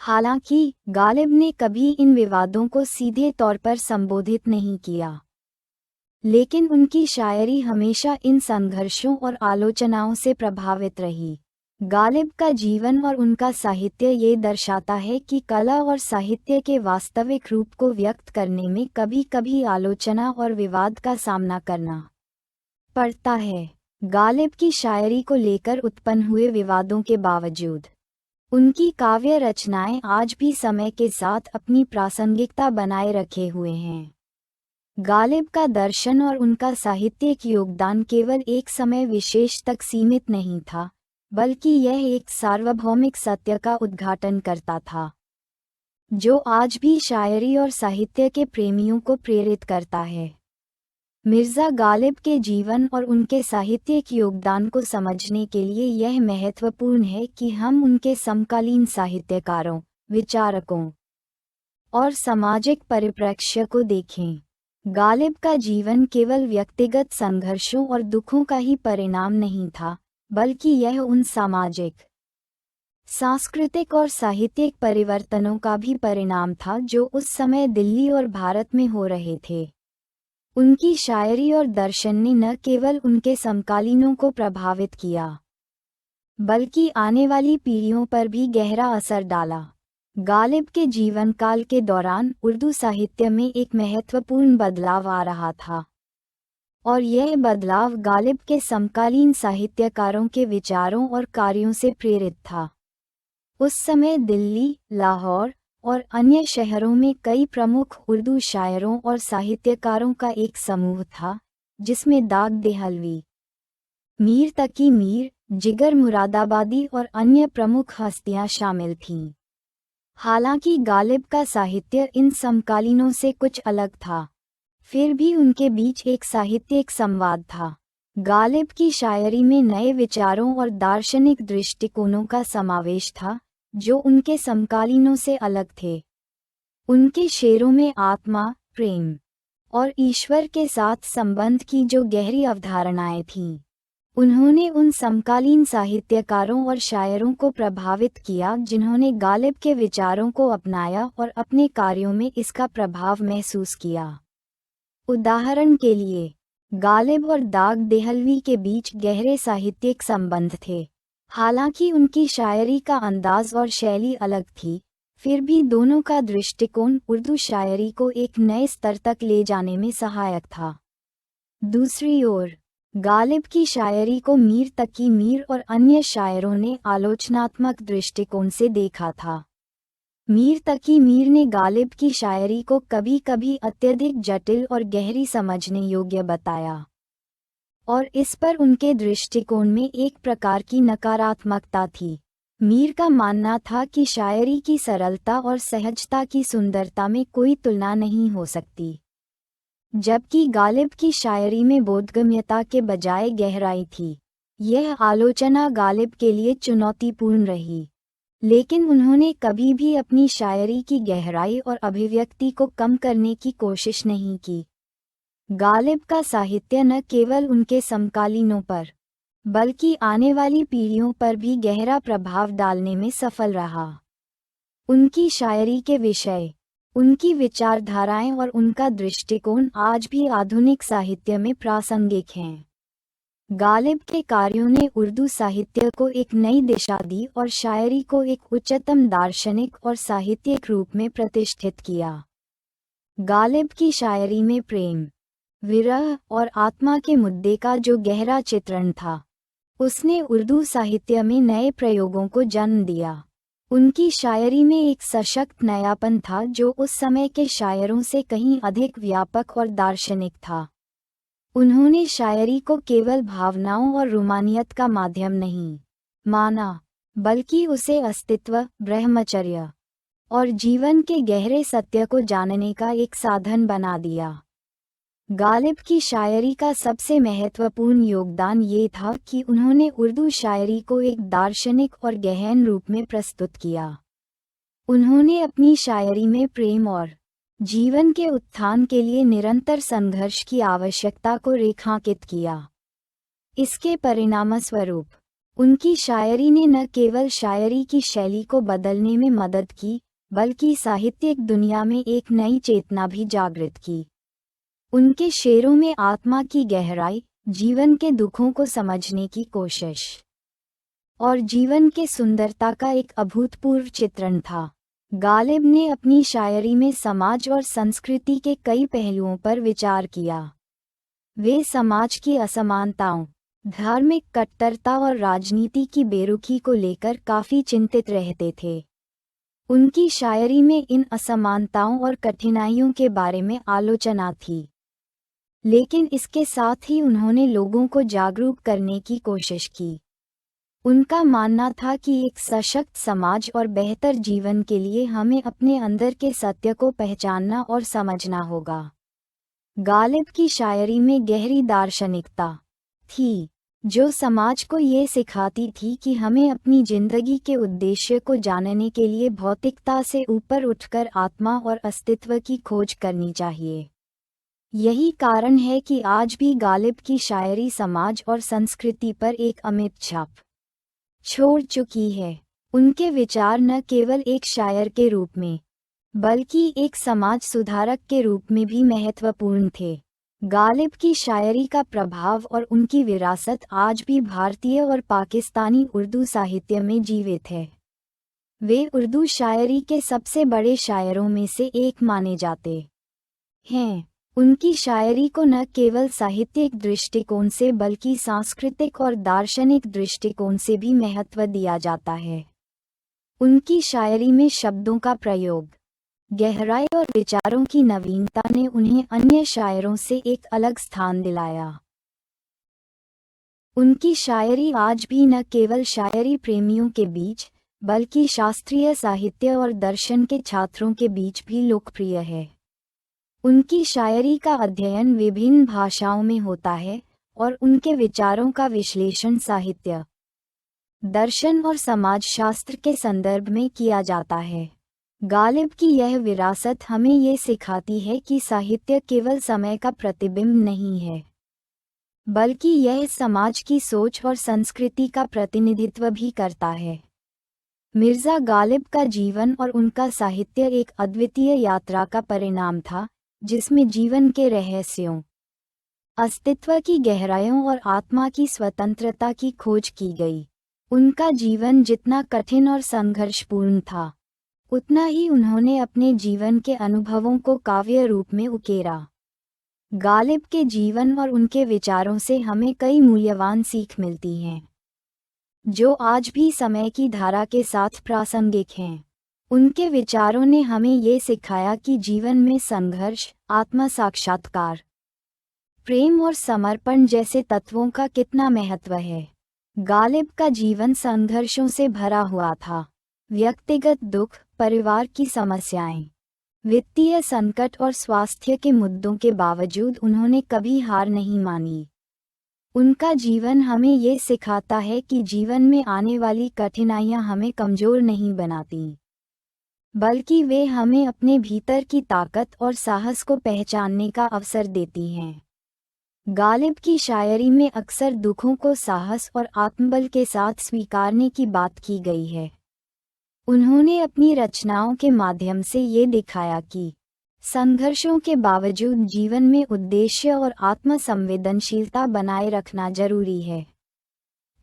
हालांकि गालिब ने कभी इन विवादों को सीधे तौर पर संबोधित नहीं किया, लेकिन उनकी शायरी हमेशा इन संघर्षों और आलोचनाओं से प्रभावित रही। गालिब का जीवन और उनका साहित्य ये दर्शाता है कि कला और साहित्य के वास्तविक रूप को व्यक्त करने में कभी कभी आलोचना और विवाद का सामना करना पड़ता है। गालिब की शायरी को लेकर उत्पन्न हुए विवादों के बावजूद उनकी काव्य रचनाएं आज भी समय के साथ अपनी प्रासंगिकता बनाए रखे हुए हैं। गालिब का दर्शन और उनका साहित्यिक योगदान केवल एक समय विशेष तक सीमित नहीं था, बल्कि यह एक सार्वभौमिक सत्य का उद्घाटन करता था, जो आज भी शायरी और साहित्य के प्रेमियों को प्रेरित करता है। मिर्ज़ा गालिब के जीवन और उनके साहित्यिक योगदान को समझने के लिए यह महत्वपूर्ण है कि हम उनके समकालीन साहित्यकारों, विचारकों और सामाजिक परिप्रेक्ष्य को देखें। गालिब का जीवन केवल व्यक्तिगत संघर्षों और दुखों का ही परिणाम नहीं था, बल्कि यह उन सामाजिक, सांस्कृतिक और साहित्यिक परिवर्तनों का भी परिणाम था जो उस समय दिल्ली और भारत में हो रहे थे। उनकी शायरी और दर्शन ने न केवल उनके समकालीनों को प्रभावित किया, बल्कि आने वाली पीढ़ियों पर भी गहरा असर डाला। गालिब के जीवन काल के दौरान उर्दू साहित्य में एक महत्वपूर्ण बदलाव आ रहा था, और यह बदलाव गालिब के समकालीन साहित्यकारों के विचारों और कार्यों से प्रेरित था। उस समय दिल्ली, लाहौर और अन्य शहरों में कई प्रमुख उर्दू शायरों और साहित्यकारों का एक समूह था, जिसमें दाग देहलवी, मीर तकी मीर, जिगर मुरादाबादी और अन्य प्रमुख हस्तियां शामिल थीं। हालांकि गालिब का साहित्य इन समकालीनों से कुछ अलग था, फिर भी उनके बीच एक साहित्यिक संवाद था। गालिब की शायरी में नए विचारों और दार्शनिक दृष्टिकोणों का समावेश था, जो उनके समकालीनों से अलग थे। उनके शेरों में आत्मा, प्रेम और ईश्वर के साथ संबंध की जो गहरी अवधारणाएं थीं, उन्होंने उन समकालीन साहित्यकारों और शायरों को प्रभावित किया जिन्होंने गालिब के विचारों को अपनाया और अपने कार्यों में इसका प्रभाव महसूस किया। उदाहरण के लिए, गालिब और दाग देहलवी के बीच गहरे साहित्यिक संबंध थे। हालांकि उनकी शायरी का अंदाज और शैली अलग थी, फिर भी दोनों का दृष्टिकोण उर्दू शायरी को एक नए स्तर तक ले जाने में सहायक था। दूसरी ओर, गालिब की शायरी को मीर तकी मीर और अन्य शायरों ने आलोचनात्मक दृष्टिकोण से देखा था। मीर तकी मीर ने गालिब की शायरी को कभी कभी अत्यधिक जटिल और गहरी समझने योग्य बताया, और इस पर उनके दृष्टिकोण में एक प्रकार की नकारात्मकता थी। मीर का मानना था कि शायरी की सरलता और सहजता की सुंदरता में कोई तुलना नहीं हो सकती, जबकि गालिब की शायरी में बोधगम्यता के बजाय गहराई थी। यह आलोचना गालिब के लिए चुनौतीपूर्ण रही, लेकिन उन्होंने कभी भी अपनी शायरी की गहराई और अभिव्यक्ति को कम करने की कोशिश नहीं की। गालिब का साहित्य न केवल उनके समकालीनों पर, बल्कि आने वाली पीढ़ियों पर भी गहरा प्रभाव डालने में सफल रहा। उनकी शायरी के विषय, उनकी विचारधाराएं और उनका दृष्टिकोण आज भी आधुनिक साहित्य में प्रासंगिक हैं। गालिब के कार्यों ने उर्दू साहित्य को एक नई दिशा दी और शायरी को एक उच्चतम दार्शनिक और साहित्यिक रूप में प्रतिष्ठित किया। गालिब की शायरी में प्रेम, विरह और आत्मा के मुद्दे का जो गहरा चित्रण था, उसने उर्दू साहित्य में नए प्रयोगों को जन्म दिया। उनकी शायरी में एक सशक्त नयापन था जो उस समय के शायरों से कहीं अधिक व्यापक और दार्शनिक था। उन्होंने शायरी को केवल भावनाओं और रूमानियत का माध्यम नहीं माना, बल्कि उसे अस्तित्व, ब्रह्मचर्य और जीवन के गहरे सत्य को जानने का एक साधन बना दिया। गालिब की शायरी का सबसे महत्वपूर्ण योगदान ये था कि उन्होंने उर्दू शायरी को एक दार्शनिक और गहन रूप में प्रस्तुत किया। उन्होंने अपनी शायरी में प्रेम और जीवन के उत्थान के लिए निरंतर संघर्ष की आवश्यकता को रेखांकित किया। इसके परिणामस्वरूप उनकी शायरी ने न केवल शायरी की शैली को बदलने में मदद की, बल्कि साहित्यिक दुनिया में एक नई चेतना भी जागृत की। उनके शेरों में आत्मा की गहराई, जीवन के दुखों को समझने की कोशिश और जीवन के सुंदरता का एक अभूतपूर्व चित्रण था। गालिब ने अपनी शायरी में समाज और संस्कृति के कई पहलुओं पर विचार किया। वे समाज की असमानताओं, धार्मिक कट्टरता और राजनीति की बेरुखी को लेकर काफी चिंतित रहते थे। उनकी शायरी में इन असमानताओं और कठिनाइयों के बारे में आलोचना थी, लेकिन इसके साथ ही उन्होंने लोगों को जागरूक करने की कोशिश की। उनका मानना था कि एक सशक्त समाज और बेहतर जीवन के लिए हमें अपने अंदर के सत्य को पहचानना और समझना होगा। गालिब की शायरी में गहरी दार्शनिकता थी, जो समाज को ये सिखाती थी कि हमें अपनी जिंदगी के उद्देश्य को जानने के लिए भौतिकता से ऊपर उठकर आत्मा और अस्तित्व की खोज करनी चाहिए। यही कारण है कि आज भी गालिब की शायरी समाज और संस्कृति पर एक अमिट छाप छोड़ चुकी है। उनके विचार न केवल एक शायर के रूप में, बल्कि एक समाज सुधारक के रूप में भी महत्वपूर्ण थे। गालिब की शायरी का प्रभाव और उनकी विरासत आज भी भारतीय और पाकिस्तानी उर्दू साहित्य में जीवित है। वे उर्दू शायरी के सबसे बड़े शायरों में से एक माने जाते हैं। उनकी शायरी को न केवल साहित्यिक दृष्टिकोण से बल्कि सांस्कृतिक और दार्शनिक दृष्टिकोण से भी महत्व दिया जाता है। उनकी शायरी में शब्दों का प्रयोग, गहराई और विचारों की नवीनता ने उन्हें अन्य शायरों से एक अलग स्थान दिलाया। उनकी शायरी आज भी न केवल शायरी प्रेमियों के बीच, बल्कि शास्त्रीय साहित्य और दर्शन के छात्रों के बीच भी लोकप्रिय है। उनकी शायरी का अध्ययन विभिन्न भाषाओं में होता है और उनके विचारों का विश्लेषण साहित्य, दर्शन और समाजशास्त्र के संदर्भ में किया जाता है। गालिब की यह विरासत हमें ये सिखाती है कि साहित्य केवल समय का प्रतिबिंब नहीं है, बल्कि यह समाज की सोच और संस्कृति का प्रतिनिधित्व भी करता है। मिर्ज़ा गालिब का जीवन और उनका साहित्य एक अद्वितीय यात्रा का परिणाम था, जिसमें जीवन के रहस्यों, अस्तित्व की गहराइयों और आत्मा की स्वतंत्रता की खोज की गई। उनका जीवन जितना कठिन और संघर्षपूर्ण था, उतना ही उन्होंने अपने जीवन के अनुभवों को काव्य रूप में उकेरा। गालिब के जीवन और उनके विचारों से हमें कई मूल्यवान सीख मिलती हैं, जो आज भी समय की धारा के साथ प्रासंगिक हैं। उनके विचारों ने हमें ये सिखाया कि जीवन में संघर्ष, आत्म साक्षात्कार, प्रेम और समर्पण जैसे तत्वों का कितना महत्व है। गालिब का जीवन संघर्षों से भरा हुआ था। व्यक्तिगत दुख, परिवार की समस्याएं, वित्तीय संकट और स्वास्थ्य के मुद्दों के बावजूद उन्होंने कभी हार नहीं मानी। उनका जीवन हमें ये सिखाता है कि जीवन में आने वाली कठिनाइयां हमें कमजोर नहीं बनाती, बल्कि वे हमें अपने भीतर की ताकत और साहस को पहचानने का अवसर देती हैं। गालिब की शायरी में अक्सर दुखों को साहस और आत्मबल के साथ स्वीकारने की बात की गई है। उन्होंने अपनी रचनाओं के माध्यम से ये दिखाया कि संघर्षों के बावजूद जीवन में उद्देश्य और आत्म संवेदनशीलता बनाए रखना जरूरी है।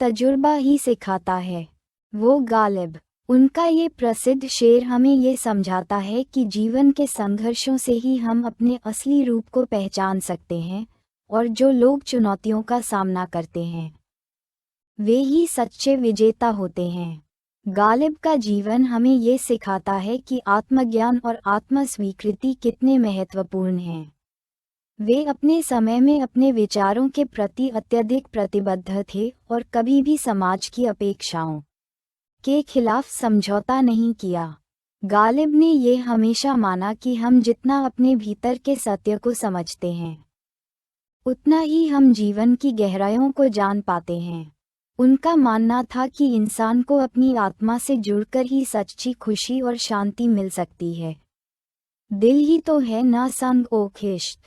तजुर्बा ही सिखाता है, वो गालिब। उनका ये प्रसिद्ध शेर हमें ये समझाता है कि जीवन के संघर्षों से ही हम अपने असली रूप को पहचान सकते हैं, और जो लोग चुनौतियों का सामना करते हैं, वे ही सच्चे विजेता होते हैं। गालिब का जीवन हमें ये सिखाता है कि आत्मज्ञान और आत्मस्वीकृति कितने महत्वपूर्ण हैं। वे अपने समय में अपने विचारों के प्रति अत्यधिक प्रतिबद्ध थे और कभी भी समाज की अपेक्षाओं के खिलाफ समझौता नहीं किया। गालिब ने ये हमेशा माना कि हम जितना अपने भीतर के सत्य को समझते हैं, उतना ही हम जीवन की गहराइयों को जान पाते हैं। उनका मानना था कि इंसान को अपनी आत्मा से जुड़कर ही सच्ची खुशी और शांति मिल सकती है। दिल ही तो है ना संग ओ खिश्त,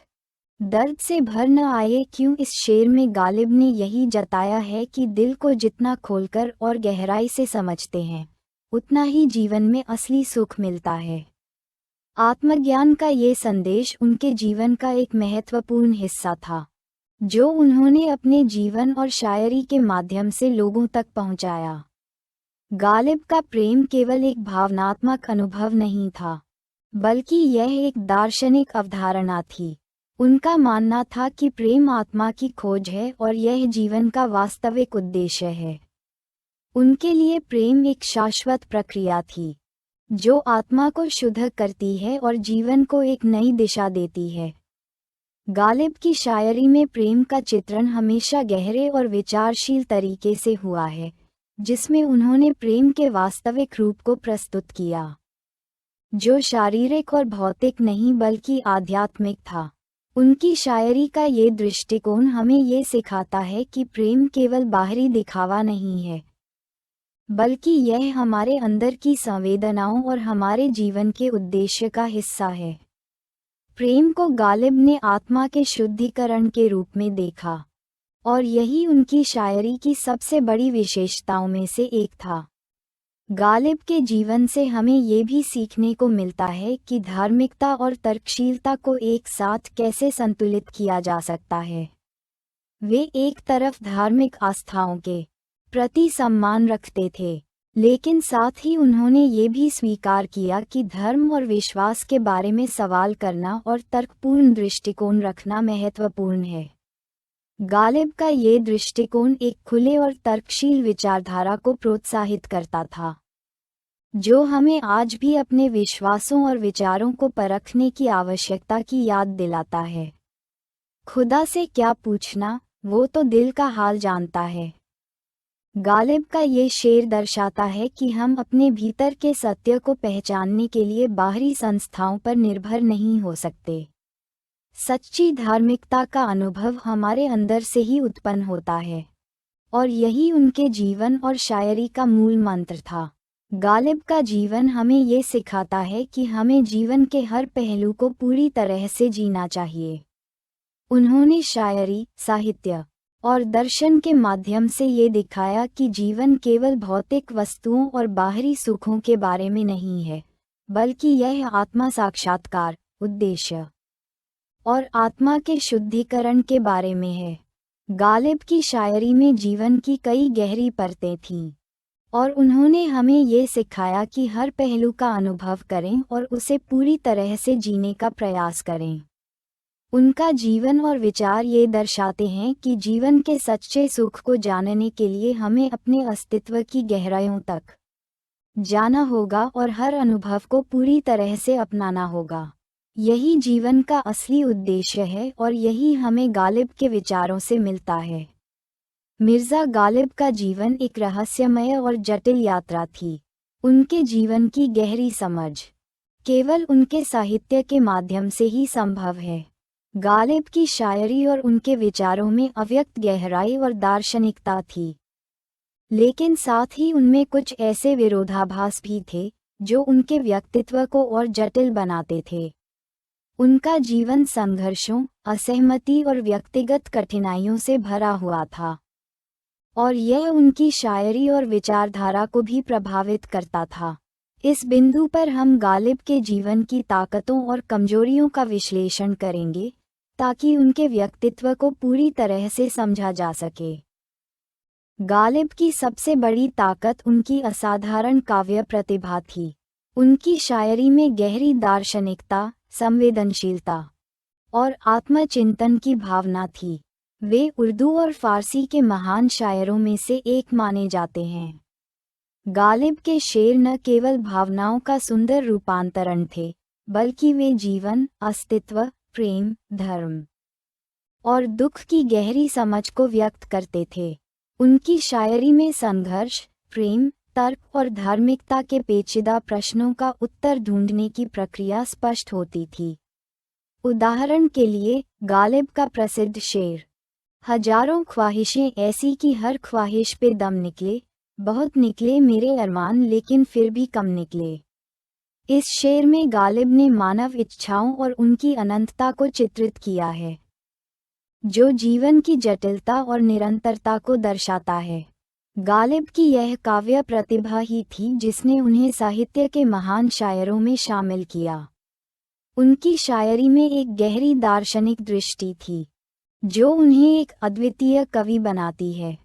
दर्द से भर न आए क्यों। इस शेर में गालिब ने यही जताया है कि दिल को जितना खोलकर और गहराई से समझते हैं, उतना ही जीवन में असली सुख मिलता है। आत्मज्ञान का ये संदेश उनके जीवन का एक महत्वपूर्ण हिस्सा था, जो उन्होंने अपने जीवन और शायरी के माध्यम से लोगों तक पहुंचाया। गालिब का प्रेम केवल एक भावनात्मक अनुभव नहीं था, बल्कि यह एक दार्शनिक अवधारणा थी। उनका मानना था कि प्रेम आत्मा की खोज है और यह जीवन का वास्तविक उद्देश्य है। उनके लिए प्रेम एक शाश्वत प्रक्रिया थी, जो आत्मा को शुद्ध करती है और जीवन को एक नई दिशा देती है। गालिब की शायरी में प्रेम का चित्रण हमेशा गहरे और विचारशील तरीके से हुआ है, जिसमें उन्होंने प्रेम के वास्तविक रूप को प्रस्तुत किया, जो शारीरिक और भौतिक नहीं बल्कि आध्यात्मिक था। उनकी शायरी का ये दृष्टिकोण हमें ये सिखाता है कि प्रेम केवल बाहरी दिखावा नहीं है, बल्कि यह हमारे अंदर की संवेदनाओं और हमारे जीवन के उद्देश्य का हिस्सा है। प्रेम को गालिब ने आत्मा के शुद्धिकरण के रूप में देखा, और यही उनकी शायरी की सबसे बड़ी विशेषताओं में से एक था। गालिब के जीवन से हमें ये भी सीखने को मिलता है कि धार्मिकता और तर्कशीलता को एक साथ कैसे संतुलित किया जा सकता है। वे एक तरफ धार्मिक आस्थाओं के प्रति सम्मान रखते थे, लेकिन साथ ही उन्होंने ये भी स्वीकार किया कि धर्म और विश्वास के बारे में सवाल करना और तर्कपूर्ण दृष्टिकोण रखना महत्वपूर्ण है। गालिब का ये दृष्टिकोण एक खुले और तर्कशील विचारधारा को प्रोत्साहित करता था, जो हमें आज भी अपने विश्वासों और विचारों को परखने की आवश्यकता की याद दिलाता है। खुदा से क्या पूछना, वो तो दिल का हाल जानता है। गालिब का ये शेर दर्शाता है कि हम अपने भीतर के सत्य को पहचानने के लिए बाहरी संस्थाओं पर निर्भर नहीं हो सकते। सच्ची धार्मिकता का अनुभव हमारे अंदर से ही उत्पन्न होता है, और यही उनके जीवन और शायरी का मूल मंत्र था। गालिब का जीवन हमें ये सिखाता है कि हमें जीवन के हर पहलू को पूरी तरह से जीना चाहिए। उन्होंने शायरी, साहित्य और दर्शन के माध्यम से ये दिखाया कि जीवन केवल भौतिक वस्तुओं और बाहरी सुखों के बारे में नहीं है, बल्कि यह आत्मा साक्षात्कार, उद्देश्य और आत्मा के शुद्धिकरण के बारे में है। गालिब की शायरी में जीवन की कई गहरी परतें थीं, और उन्होंने हमें ये सिखाया कि हर पहलू का अनुभव करें और उसे पूरी तरह से जीने का प्रयास करें। उनका जीवन और विचार ये दर्शाते हैं कि जीवन के सच्चे सुख को जानने के लिए हमें अपने अस्तित्व की गहराइयों तक जाना होगा और हर अनुभव को पूरी तरह से अपनाना होगा। यही जीवन का असली उद्देश्य है और यही हमें गालिब के विचारों से मिलता है। मिर्ज़ा गालिब का जीवन एक रहस्यमय और जटिल यात्रा थी। उनके जीवन की गहरी समझ केवल उनके साहित्य के माध्यम से ही संभव है। गालिब की शायरी और उनके विचारों में अव्यक्त गहराई और दार्शनिकता थी, लेकिन साथ ही उनमें कुछ ऐसे विरोधाभास भी थे जो उनके व्यक्तित्व को और जटिल बनाते थे। उनका जीवन संघर्षों, असहमति और व्यक्तिगत कठिनाइयों से भरा हुआ था, और यह उनकी शायरी और विचारधारा को भी प्रभावित करता था। इस बिंदु पर हम गालिब के जीवन की ताकतों और कमजोरियों का विश्लेषण करेंगे, ताकि उनके व्यक्तित्व को पूरी तरह से समझा जा सके। गालिब की सबसे बड़ी ताकत उनकी असाधारण काव्य प्रतिभा थी। उनकी शायरी में गहरी दार्शनिकता, संवेदनशीलता और आत्मचिंतन की भावना थी। वे उर्दू और फारसी के महान शायरों में से एक माने जाते हैं। गालिब के शेर न केवल भावनाओं का सुंदर रूपांतरण थे, बल्कि वे जीवन, अस्तित्व, प्रेम, धर्म और दुख की गहरी समझ को व्यक्त करते थे। उनकी शायरी में संघर्ष, प्रेम, तर्क और धार्मिकता के पेचीदा प्रश्नों का उत्तर ढूंढने की प्रक्रिया स्पष्ट होती थी। उदाहरण के लिए, गालिब का प्रसिद्ध शेर, हजारों ख्वाहिशें ऐसी कि हर ख्वाहिश पे दम निकले, बहुत निकले मेरे अरमान लेकिन फिर भी कम निकले। इस शेर में गालिब ने मानव इच्छाओं और उनकी अनंतता को चित्रित किया है, जो जीवन की जटिलता और निरंतरता को दर्शाता है। गालिब की यह काव्य प्रतिभा ही थी जिसने उन्हें साहित्य के महान शायरों में शामिल किया। उनकी शायरी में एक गहरी दार्शनिक दृष्टि थी, जो उन्हें एक अद्वितीय कवि बनाती है।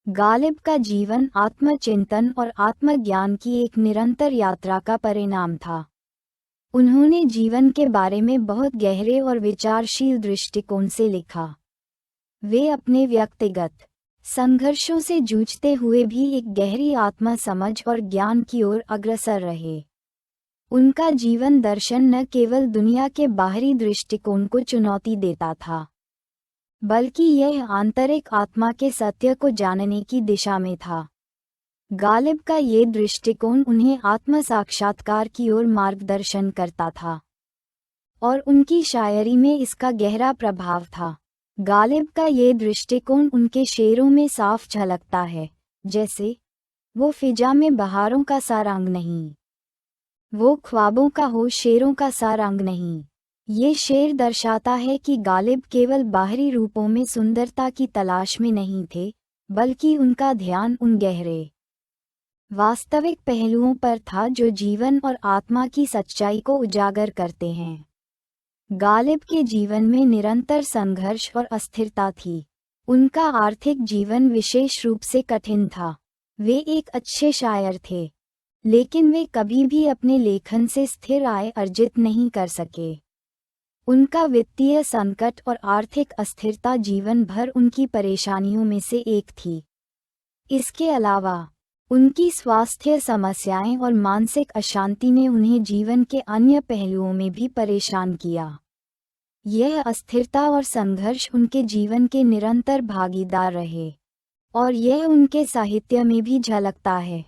गालिब का जीवन आत्मचिंतन और आत्मज्ञान की एक निरंतर यात्रा का परिणाम था। उन्होंने जीवन के बारे में बहुत गहरे और विचारशील दृष्टिकोण से लिखा। वे अपने व्यक्तिगत संघर्षों से जूझते हुए भी एक गहरी आत्म समझ और ज्ञान की ओर अग्रसर रहे। उनका जीवन दर्शन न केवल दुनिया के बाहरी दृष्टिकोण को चुनौती देता था, बल्कि यह आंतरिक आत्मा के सत्य को जानने की दिशा में था। गालिब का ये दृष्टिकोण उन्हें आत्म साक्षात्कार की ओर मार्गदर्शन करता था, और उनकी शायरी में इसका गहरा प्रभाव था। गालिब का ये दृष्टिकोण उनके शेरों में साफ झलकता है, जैसे वो फिजा में बहारों का सा रंग नहीं, वो ख्वाबों का हो शेरों का सा रंग नहीं। ये शेर दर्शाता है कि गालिब केवल बाहरी रूपों में सुंदरता की तलाश में नहीं थे, बल्कि उनका ध्यान उन गहरे वास्तविक पहलुओं पर था जो जीवन और आत्मा की सच्चाई को उजागर करते हैं। गालिब के जीवन में निरंतर संघर्ष और अस्थिरता थी। उनका आर्थिक जीवन विशेष रूप से कठिन था। वे एक अच्छे शायर थे, लेकिन वे कभी भी अपने लेखन से स्थिर आय अर्जित नहीं कर सके। उनका वित्तीय संकट और आर्थिक अस्थिरता जीवन भर उनकी परेशानियों में से एक थी। इसके अलावा उनकी स्वास्थ्य समस्याएं और मानसिक अशांति ने उन्हें जीवन के अन्य पहलुओं में भी परेशान किया। यह अस्थिरता और संघर्ष उनके जीवन के निरंतर भागीदार रहे, और यह उनके साहित्य में भी झलकता है।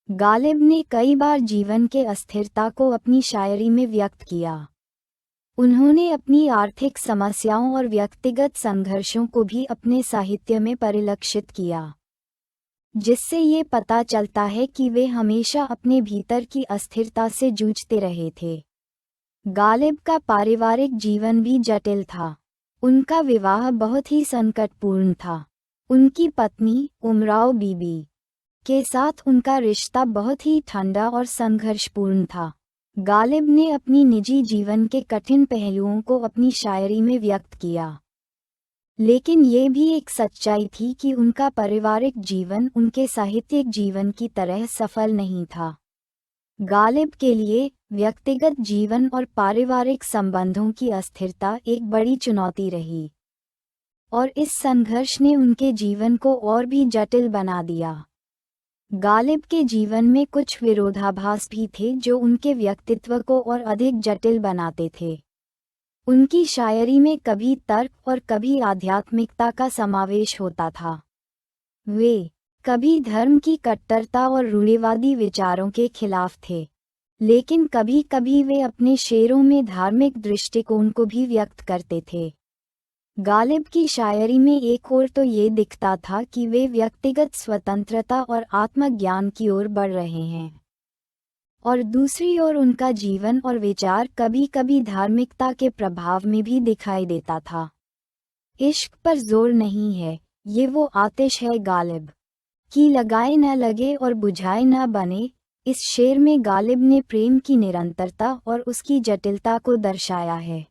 गालिब ने कई बार जीवन के अस्थिरता को अपनी शायरी में व्यक्त किया। उन्होंने अपनी आर्थिक समस्याओं और व्यक्तिगत संघर्षों को भी अपने साहित्य में परिलक्षित किया, जिससे ये पता चलता है कि वे हमेशा अपने भीतर की अस्थिरता से जूझते रहे थे। गालिब का पारिवारिक जीवन भी जटिल था। उनका विवाह बहुत ही संकटपूर्ण था। उनकी पत्नी उमराव बीबी के साथ उनका रिश्ता बहुत ही ठंडा और संघर्षपूर्ण था। गालिब ने अपनी निजी जीवन के कठिन पहलुओं को अपनी शायरी में व्यक्त किया, लेकिन ये भी एक सच्चाई थी कि उनका पारिवारिक जीवन उनके साहित्यिक जीवन की तरह सफल नहीं था। गालिब के लिए व्यक्तिगत जीवन और पारिवारिक संबंधों की अस्थिरता एक बड़ी चुनौती रही, और इस संघर्ष ने उनके जीवन को और भी जटिल बना दिया। गालिब के जीवन में कुछ विरोधाभास भी थे जो उनके व्यक्तित्व को और अधिक जटिल बनाते थे। उनकी शायरी में कभी तर्क और कभी आध्यात्मिकता का समावेश होता था। वे कभी धर्म की कट्टरता और रूढ़िवादी विचारों के खिलाफ थे, लेकिन कभी कभी वे अपने शेरों में धार्मिक दृष्टिकोण को भी व्यक्त करते थे। गालिब की शायरी में एक ओर तो ये दिखता था कि वे व्यक्तिगत स्वतंत्रता और आत्मज्ञान की ओर बढ़ रहे हैं, और दूसरी ओर उनका जीवन और विचार कभी कभी धार्मिकता के प्रभाव में भी दिखाई देता था। इश्क पर जोर नहीं है, ये वो आतिश है गालिब की, लगाए न लगे और बुझाए न बने। इस शेर में गालिब ने प्रेम की निरंतरता और उसकी जटिलता को दर्शाया है,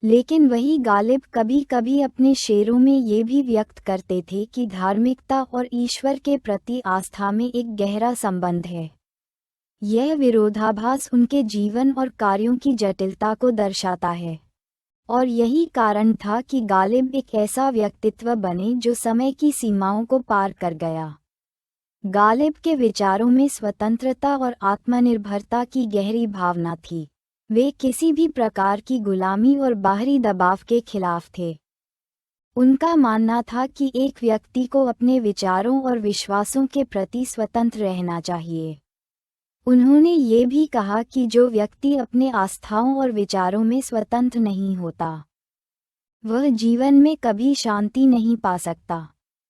लेकिन वही गालिब कभी कभी अपने शेरों में ये भी व्यक्त करते थे कि धार्मिकता और ईश्वर के प्रति आस्था में एक गहरा संबंध है। यह विरोधाभास उनके जीवन और कार्यों की जटिलता को दर्शाता है, और यही कारण था कि गालिब एक ऐसा व्यक्तित्व बने जो समय की सीमाओं को पार कर गया। गालिब के विचारों में स्वतंत्रता और आत्मनिर्भरता की गहरी भावना थी। वे किसी भी प्रकार की गुलामी और बाहरी दबाव के खिलाफ थे। उनका मानना था कि एक व्यक्ति को अपने विचारों और विश्वासों के प्रति स्वतंत्र रहना चाहिए। उन्होंने ये भी कहा कि जो व्यक्ति अपने आस्थाओं और विचारों में स्वतंत्र नहीं होता, वह जीवन में कभी शांति नहीं पा सकता।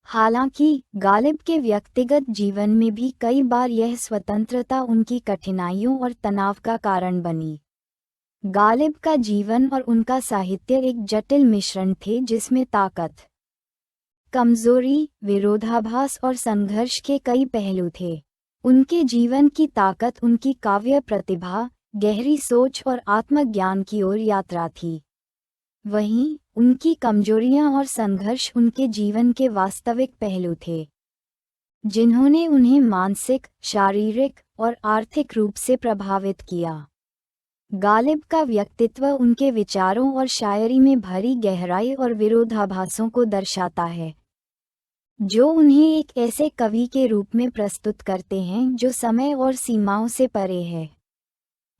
हालांकि गालिब के व्यक्तिगत जीवन में भी कई बार यह स्वतंत्रता उनकी कठिनाइयों और तनाव का कारण बनी। गालिब का जीवन और उनका साहित्य एक जटिल मिश्रण थे जिसमें ताकत, कमजोरी, विरोधाभास और संघर्ष के कई पहलू थे। उनके जीवन की ताकत उनकी काव्य प्रतिभा, गहरी सोच और आत्मज्ञान की ओर यात्रा थी। वहीं उनकी कमजोरियां और संघर्ष उनके जीवन के वास्तविक पहलू थे, जिन्होंने उन्हें मानसिक, शारीरिक और आर्थिक रूप से प्रभावित किया। गालिब का व्यक्तित्व उनके विचारों और शायरी में भरी गहराई और विरोधाभासों को दर्शाता है, जो उन्हें एक ऐसे कवि के रूप में प्रस्तुत करते हैं जो समय और सीमाओं से परे है।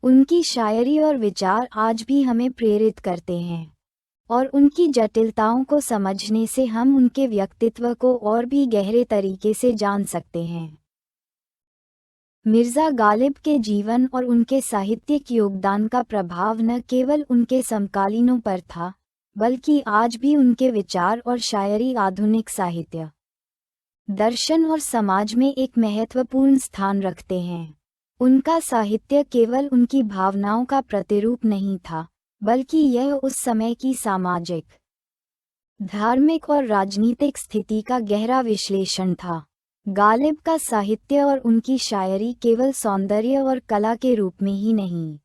उनकी शायरी और विचार आज भी हमें प्रेरित करते हैं, और उनकी जटिलताओं को समझने से हम उनके व्यक्तित्व को और भी गहरे तरीके से जान सकते हैं। मिर्ज़ा गालिब के जीवन और उनके साहित्यिक योगदान का प्रभाव न केवल उनके समकालीनों पर था, बल्कि आज भी उनके विचार और शायरी आधुनिक साहित्य, दर्शन और समाज में एक महत्वपूर्ण स्थान रखते हैं। उनका साहित्य केवल उनकी भावनाओं का प्रतिरूप नहीं था, बल्कि यह उस समय की सामाजिक, धार्मिक और राजनीतिक स्थिति का गहरा विश्लेषण था। गालिब का साहित्य और उनकी शायरी केवल सौंदर्य और कला के रूप में ही नहीं,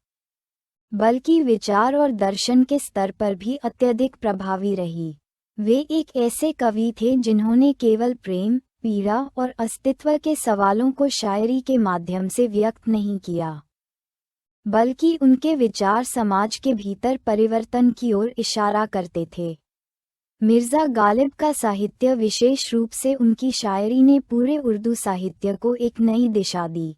बल्कि विचार और दर्शन के स्तर पर भी अत्यधिक प्रभावी रही। वे एक ऐसे कवि थे जिन्होंने केवल प्रेम, पीड़ा और अस्तित्व के सवालों को शायरी के माध्यम से व्यक्त नहीं किया, बल्कि उनके विचार समाज के भीतर परिवर्तन की ओर इशारा करते थे। मिर्ज़ा गालिब का साहित्य, विशेष रूप से उनकी शायरी, ने पूरे उर्दू साहित्य को एक नई दिशा दी।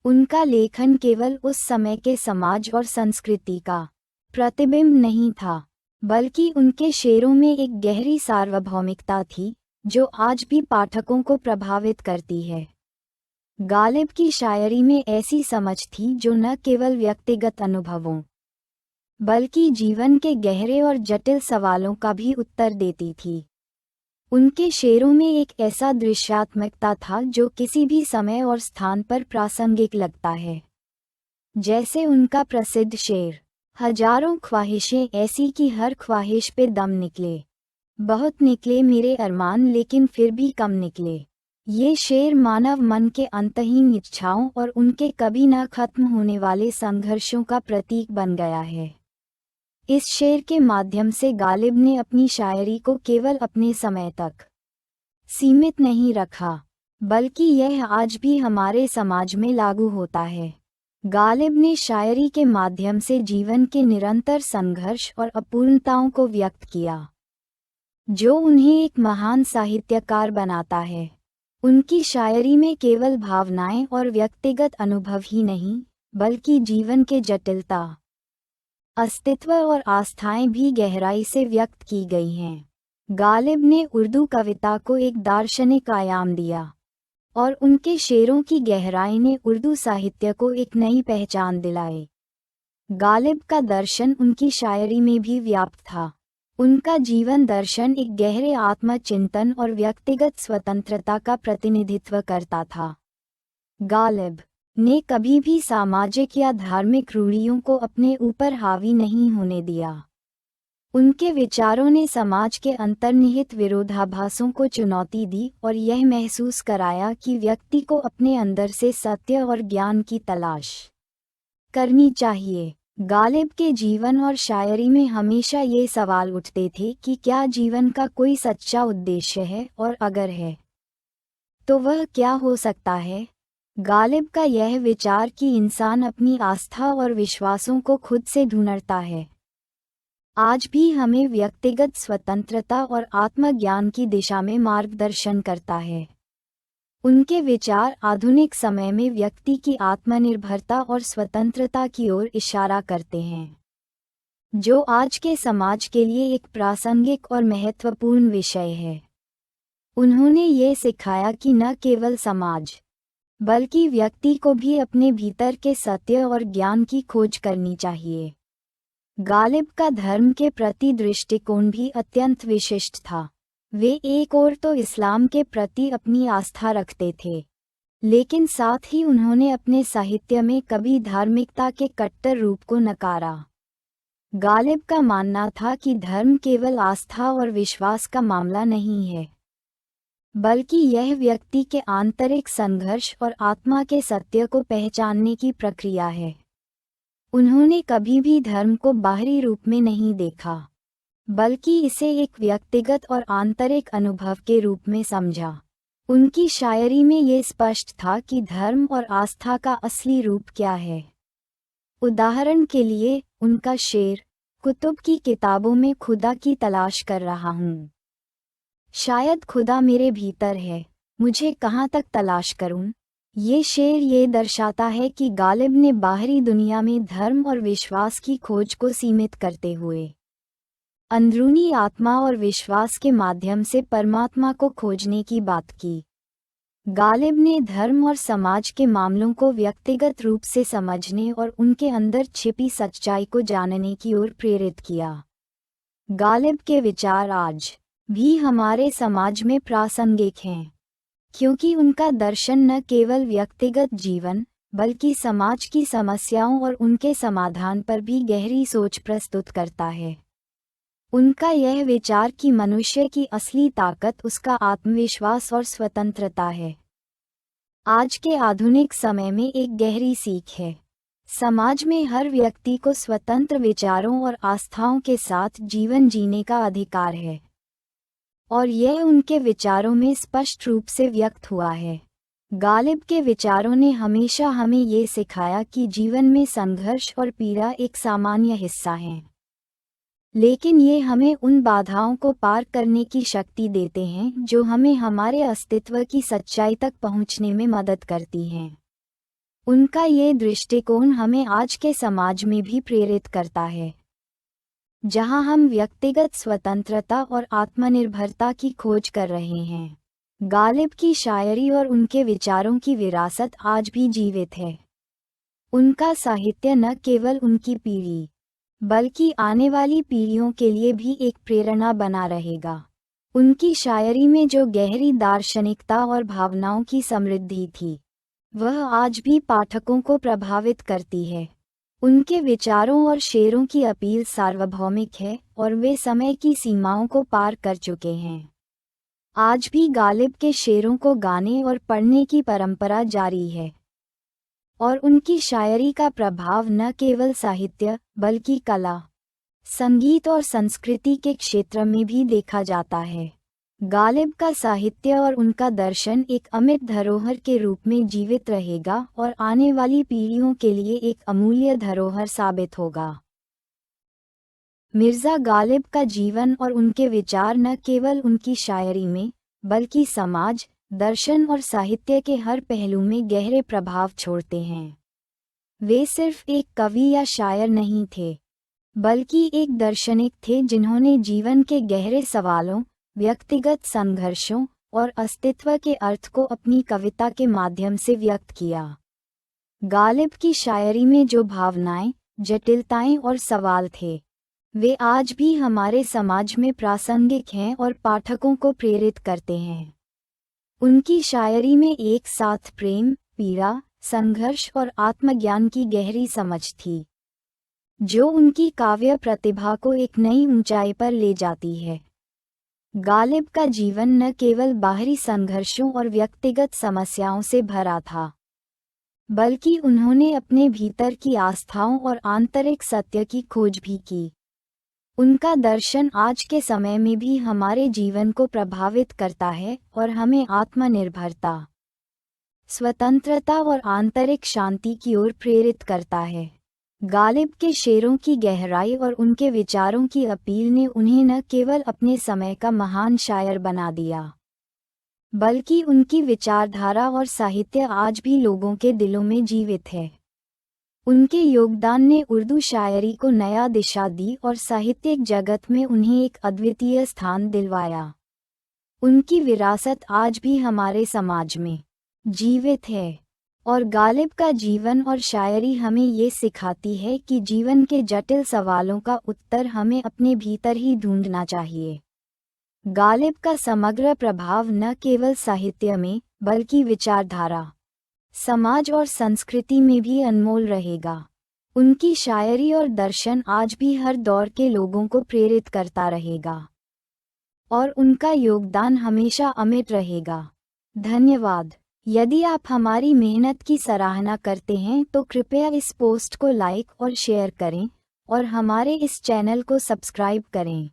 उनका लेखन केवल उस समय के समाज और संस्कृति का प्रतिबिंब नहीं था, बल्कि उनके शेरों में एक गहरी सार्वभौमिकता थी जो आज भी पाठकों को प्रभावित करती है। गालिब की शायरी में ऐसी समझ थी जो न केवल व्यक्तिगत अनुभवों, बल्कि जीवन के गहरे और जटिल सवालों का भी उत्तर देती थी। उनके शेरों में एक ऐसा दृश्यात्मकता था जो किसी भी समय और स्थान पर प्रासंगिक लगता है। जैसे उनका प्रसिद्ध शेर, हजारों ख्वाहिशें ऐसी कि हर ख्वाहिश पे दम निकले, बहुत निकले मेरे अरमान लेकिन फिर भी कम निकले। ये शेर मानव मन के अंतहीन इच्छाओं और उनके कभी न खत्म होने वाले संघर्षों का प्रतीक बन गया है। इस शेर के माध्यम से गालिब ने अपनी शायरी को केवल अपने समय तक सीमित नहीं रखा, बल्कि यह आज भी हमारे समाज में लागू होता है। गालिब ने शायरी के माध्यम से जीवन के निरंतर संघर्ष और अपूर्णताओं को व्यक्त किया, जो उन्हें एक महान साहित्यकार बनाता है। उनकी शायरी में केवल भावनाएं और व्यक्तिगत अनुभव ही नहीं, बल्कि जीवन के जटिलता, अस्तित्व और आस्थाएं भी गहराई से व्यक्त की गई हैं। गालिब ने उर्दू कविता को एक दार्शनिक आयाम दिया, और उनके शेरों की गहराई ने उर्दू साहित्य को एक नई पहचान दिलाई। गालिब का दर्शन उनकी शायरी में भी व्याप्त था। उनका जीवन दर्शन एक गहरे आत्मचिंतन और व्यक्तिगत स्वतंत्रता का प्रतिनिधित्व करता था। गालिब ने कभी भी सामाजिक या धार्मिक रूढ़ियों को अपने ऊपर हावी नहीं होने दिया। उनके विचारों ने समाज के अंतर्निहित विरोधाभासों को चुनौती दी और यह महसूस कराया कि व्यक्ति को अपने अंदर से सत्य और ज्ञान की तलाश करनी चाहिए। गालिब के जीवन और शायरी में हमेशा ये सवाल उठते थे कि क्या जीवन का कोई सच्चा उद्देश्य है, और अगर है तो वह क्या हो सकता है। गालिब का यह विचार कि इंसान अपनी आस्था और विश्वासों को खुद से ढूंढता है, आज भी हमें व्यक्तिगत स्वतंत्रता और आत्मज्ञान की दिशा में मार्गदर्शन करता है। उनके विचार आधुनिक समय में व्यक्ति की आत्मनिर्भरता और स्वतंत्रता की ओर इशारा करते हैं, जो आज के समाज के लिए एक प्रासंगिक और महत्वपूर्ण विषय है। उन्होंने ये सिखाया कि न केवल समाज बल्कि व्यक्ति को भी अपने भीतर के सत्य और ज्ञान की खोज करनी चाहिए। गालिब का धर्म के प्रति दृष्टिकोण भी अत्यंत विशिष्ट था। वे एक ओर तो इस्लाम के प्रति अपनी आस्था रखते थे, लेकिन साथ ही उन्होंने अपने साहित्य में कभी धार्मिकता के कट्टर रूप को नकारा। गालिब का मानना था कि धर्म केवल आस्था और विश्वास का मामला नहीं है, बल्कि यह व्यक्ति के आंतरिक संघर्ष और आत्मा के सत्य को पहचानने की प्रक्रिया है। उन्होंने कभी भी धर्म को बाहरी रूप में नहीं देखा, बल्कि इसे एक व्यक्तिगत और आंतरिक अनुभव के रूप में समझा। उनकी शायरी में ये स्पष्ट था कि धर्म और आस्था का असली रूप क्या है। उदाहरण के लिए, उनका शेर, कुतुब की किताबों में खुदा की तलाश कर रहा हूँ, शायद खुदा मेरे भीतर है, मुझे कहाँ तक तलाश करूँ। ये शेर ये दर्शाता है कि गालिब ने बाहरी दुनिया में धर्म और विश्वास की खोज को सीमित करते हुए अंदरूनी आत्मा और विश्वास के माध्यम से परमात्मा को खोजने की बात की। गालिब ने धर्म और समाज के मामलों को व्यक्तिगत रूप से समझने और उनके अंदर छिपी सच्चाई को जानने की ओर प्रेरित किया। गालिब के विचार आज भी हमारे समाज में प्रासंगिक हैं, क्योंकि उनका दर्शन न केवल व्यक्तिगत जीवन बल्कि समाज की समस्याओं और उनके समाधान पर भी गहरी सोच प्रस्तुत करता है। उनका यह विचार कि मनुष्य की असली ताकत उसका आत्मविश्वास और स्वतंत्रता है, आज के आधुनिक समय में एक गहरी सीख है। समाज में हर व्यक्ति को स्वतंत्र विचारों और आस्थाओं के साथ जीवन जीने का अधिकार है, और यह उनके विचारों में स्पष्ट रूप से व्यक्त हुआ है। गालिब के विचारों ने हमेशा हमें ये सिखाया कि जीवन में संघर्ष और पीड़ा एक सामान्य हिस्सा हैं, लेकिन ये हमें उन बाधाओं को पार करने की शक्ति देते हैं जो हमें हमारे अस्तित्व की सच्चाई तक पहुंचने में मदद करती हैं। उनका ये दृष्टिकोण हमें आज के समाज में भी प्रेरित करता है, जहां हम व्यक्तिगत स्वतंत्रता और आत्मनिर्भरता की खोज कर रहे हैं। गालिब की शायरी और उनके विचारों की विरासत आज भी जीवित है। उनका साहित्य न केवल उनकी पीढ़ी बल्कि आने वाली पीढ़ियों के लिए भी एक प्रेरणा बना रहेगा। उनकी शायरी में जो गहरी दार्शनिकता और भावनाओं की समृद्धि थी, वह आज भी पाठकों को प्रभावित करती है। उनके विचारों और शेरों की अपील सार्वभौमिक है और वे समय की सीमाओं को पार कर चुके हैं। आज भी गालिब के शेरों को गाने और पढ़ने की परंपरा जारी है, और उनकी शायरी का प्रभाव न केवल साहित्य बल्कि कला, संगीत और संस्कृति के क्षेत्र में भी देखा जाता है। गालिब का साहित्य और उनका दर्शन एक अमिट धरोहर के रूप में जीवित रहेगा और आने वाली पीढ़ियों के लिए एक अमूल्य धरोहर साबित होगा। मिर्ज़ा गालिब का जीवन और उनके विचार न केवल उनकी शायरी में बल्कि समाज, दर्शन और साहित्य के हर पहलू में गहरे प्रभाव छोड़ते हैं। वे सिर्फ एक कवि या शायर नहीं थे, बल्कि एक दार्शनिक थे जिन्होंने जीवन के गहरे सवालों, व्यक्तिगत संघर्षों और अस्तित्व के अर्थ को अपनी कविता के माध्यम से व्यक्त किया। गालिब की शायरी में जो भावनाएं, जटिलताएं और सवाल थे, वे आज भी हमारे समाज में प्रासंगिक हैं और पाठकों को प्रेरित करते हैं। उनकी शायरी में एक साथ प्रेम, पीड़ा, संघर्ष और आत्मज्ञान की गहरी समझ थी, जो उनकी काव्य प्रतिभा को एक नई ऊंचाई पर ले जाती है। गालिब का जीवन न केवल बाहरी संघर्षों और व्यक्तिगत समस्याओं से भरा था, बल्कि उन्होंने अपने भीतर की आस्थाओं और आंतरिक सत्य की खोज भी की। उनका दर्शन आज के समय में भी हमारे जीवन को प्रभावित करता है और हमें आत्मनिर्भरता, स्वतंत्रता और आंतरिक शांति की ओर प्रेरित करता है। गालिब के शेरों की गहराई और उनके विचारों की अपील ने उन्हें न केवल अपने समय का महान शायर बना दिया, बल्कि उनकी विचारधारा और साहित्य आज भी लोगों के दिलों में जीवित है। उनके योगदान ने उर्दू शायरी को नया दिशा दी और साहित्यिक जगत में उन्हें एक अद्वितीय स्थान दिलवाया। उनकी विरासत आज भी हमारे समाज में जीवित है और गालिब का जीवन और शायरी हमें ये सिखाती है कि जीवन के जटिल सवालों का उत्तर हमें अपने भीतर ही ढूंढना चाहिए। गालिब का समग्र प्रभाव न केवल साहित्य में बल्कि विचारधारा, समाज और संस्कृति में भी अनमोल रहेगा। उनकी शायरी और दर्शन आज भी हर दौर के लोगों को प्रेरित करता रहेगा और उनका योगदान हमेशा अमिट रहेगा। धन्यवाद। यदि आप हमारी मेहनत की सराहना करते हैं तो कृपया इस पोस्ट को लाइक और शेयर करें और हमारे इस चैनल को सब्सक्राइब करें।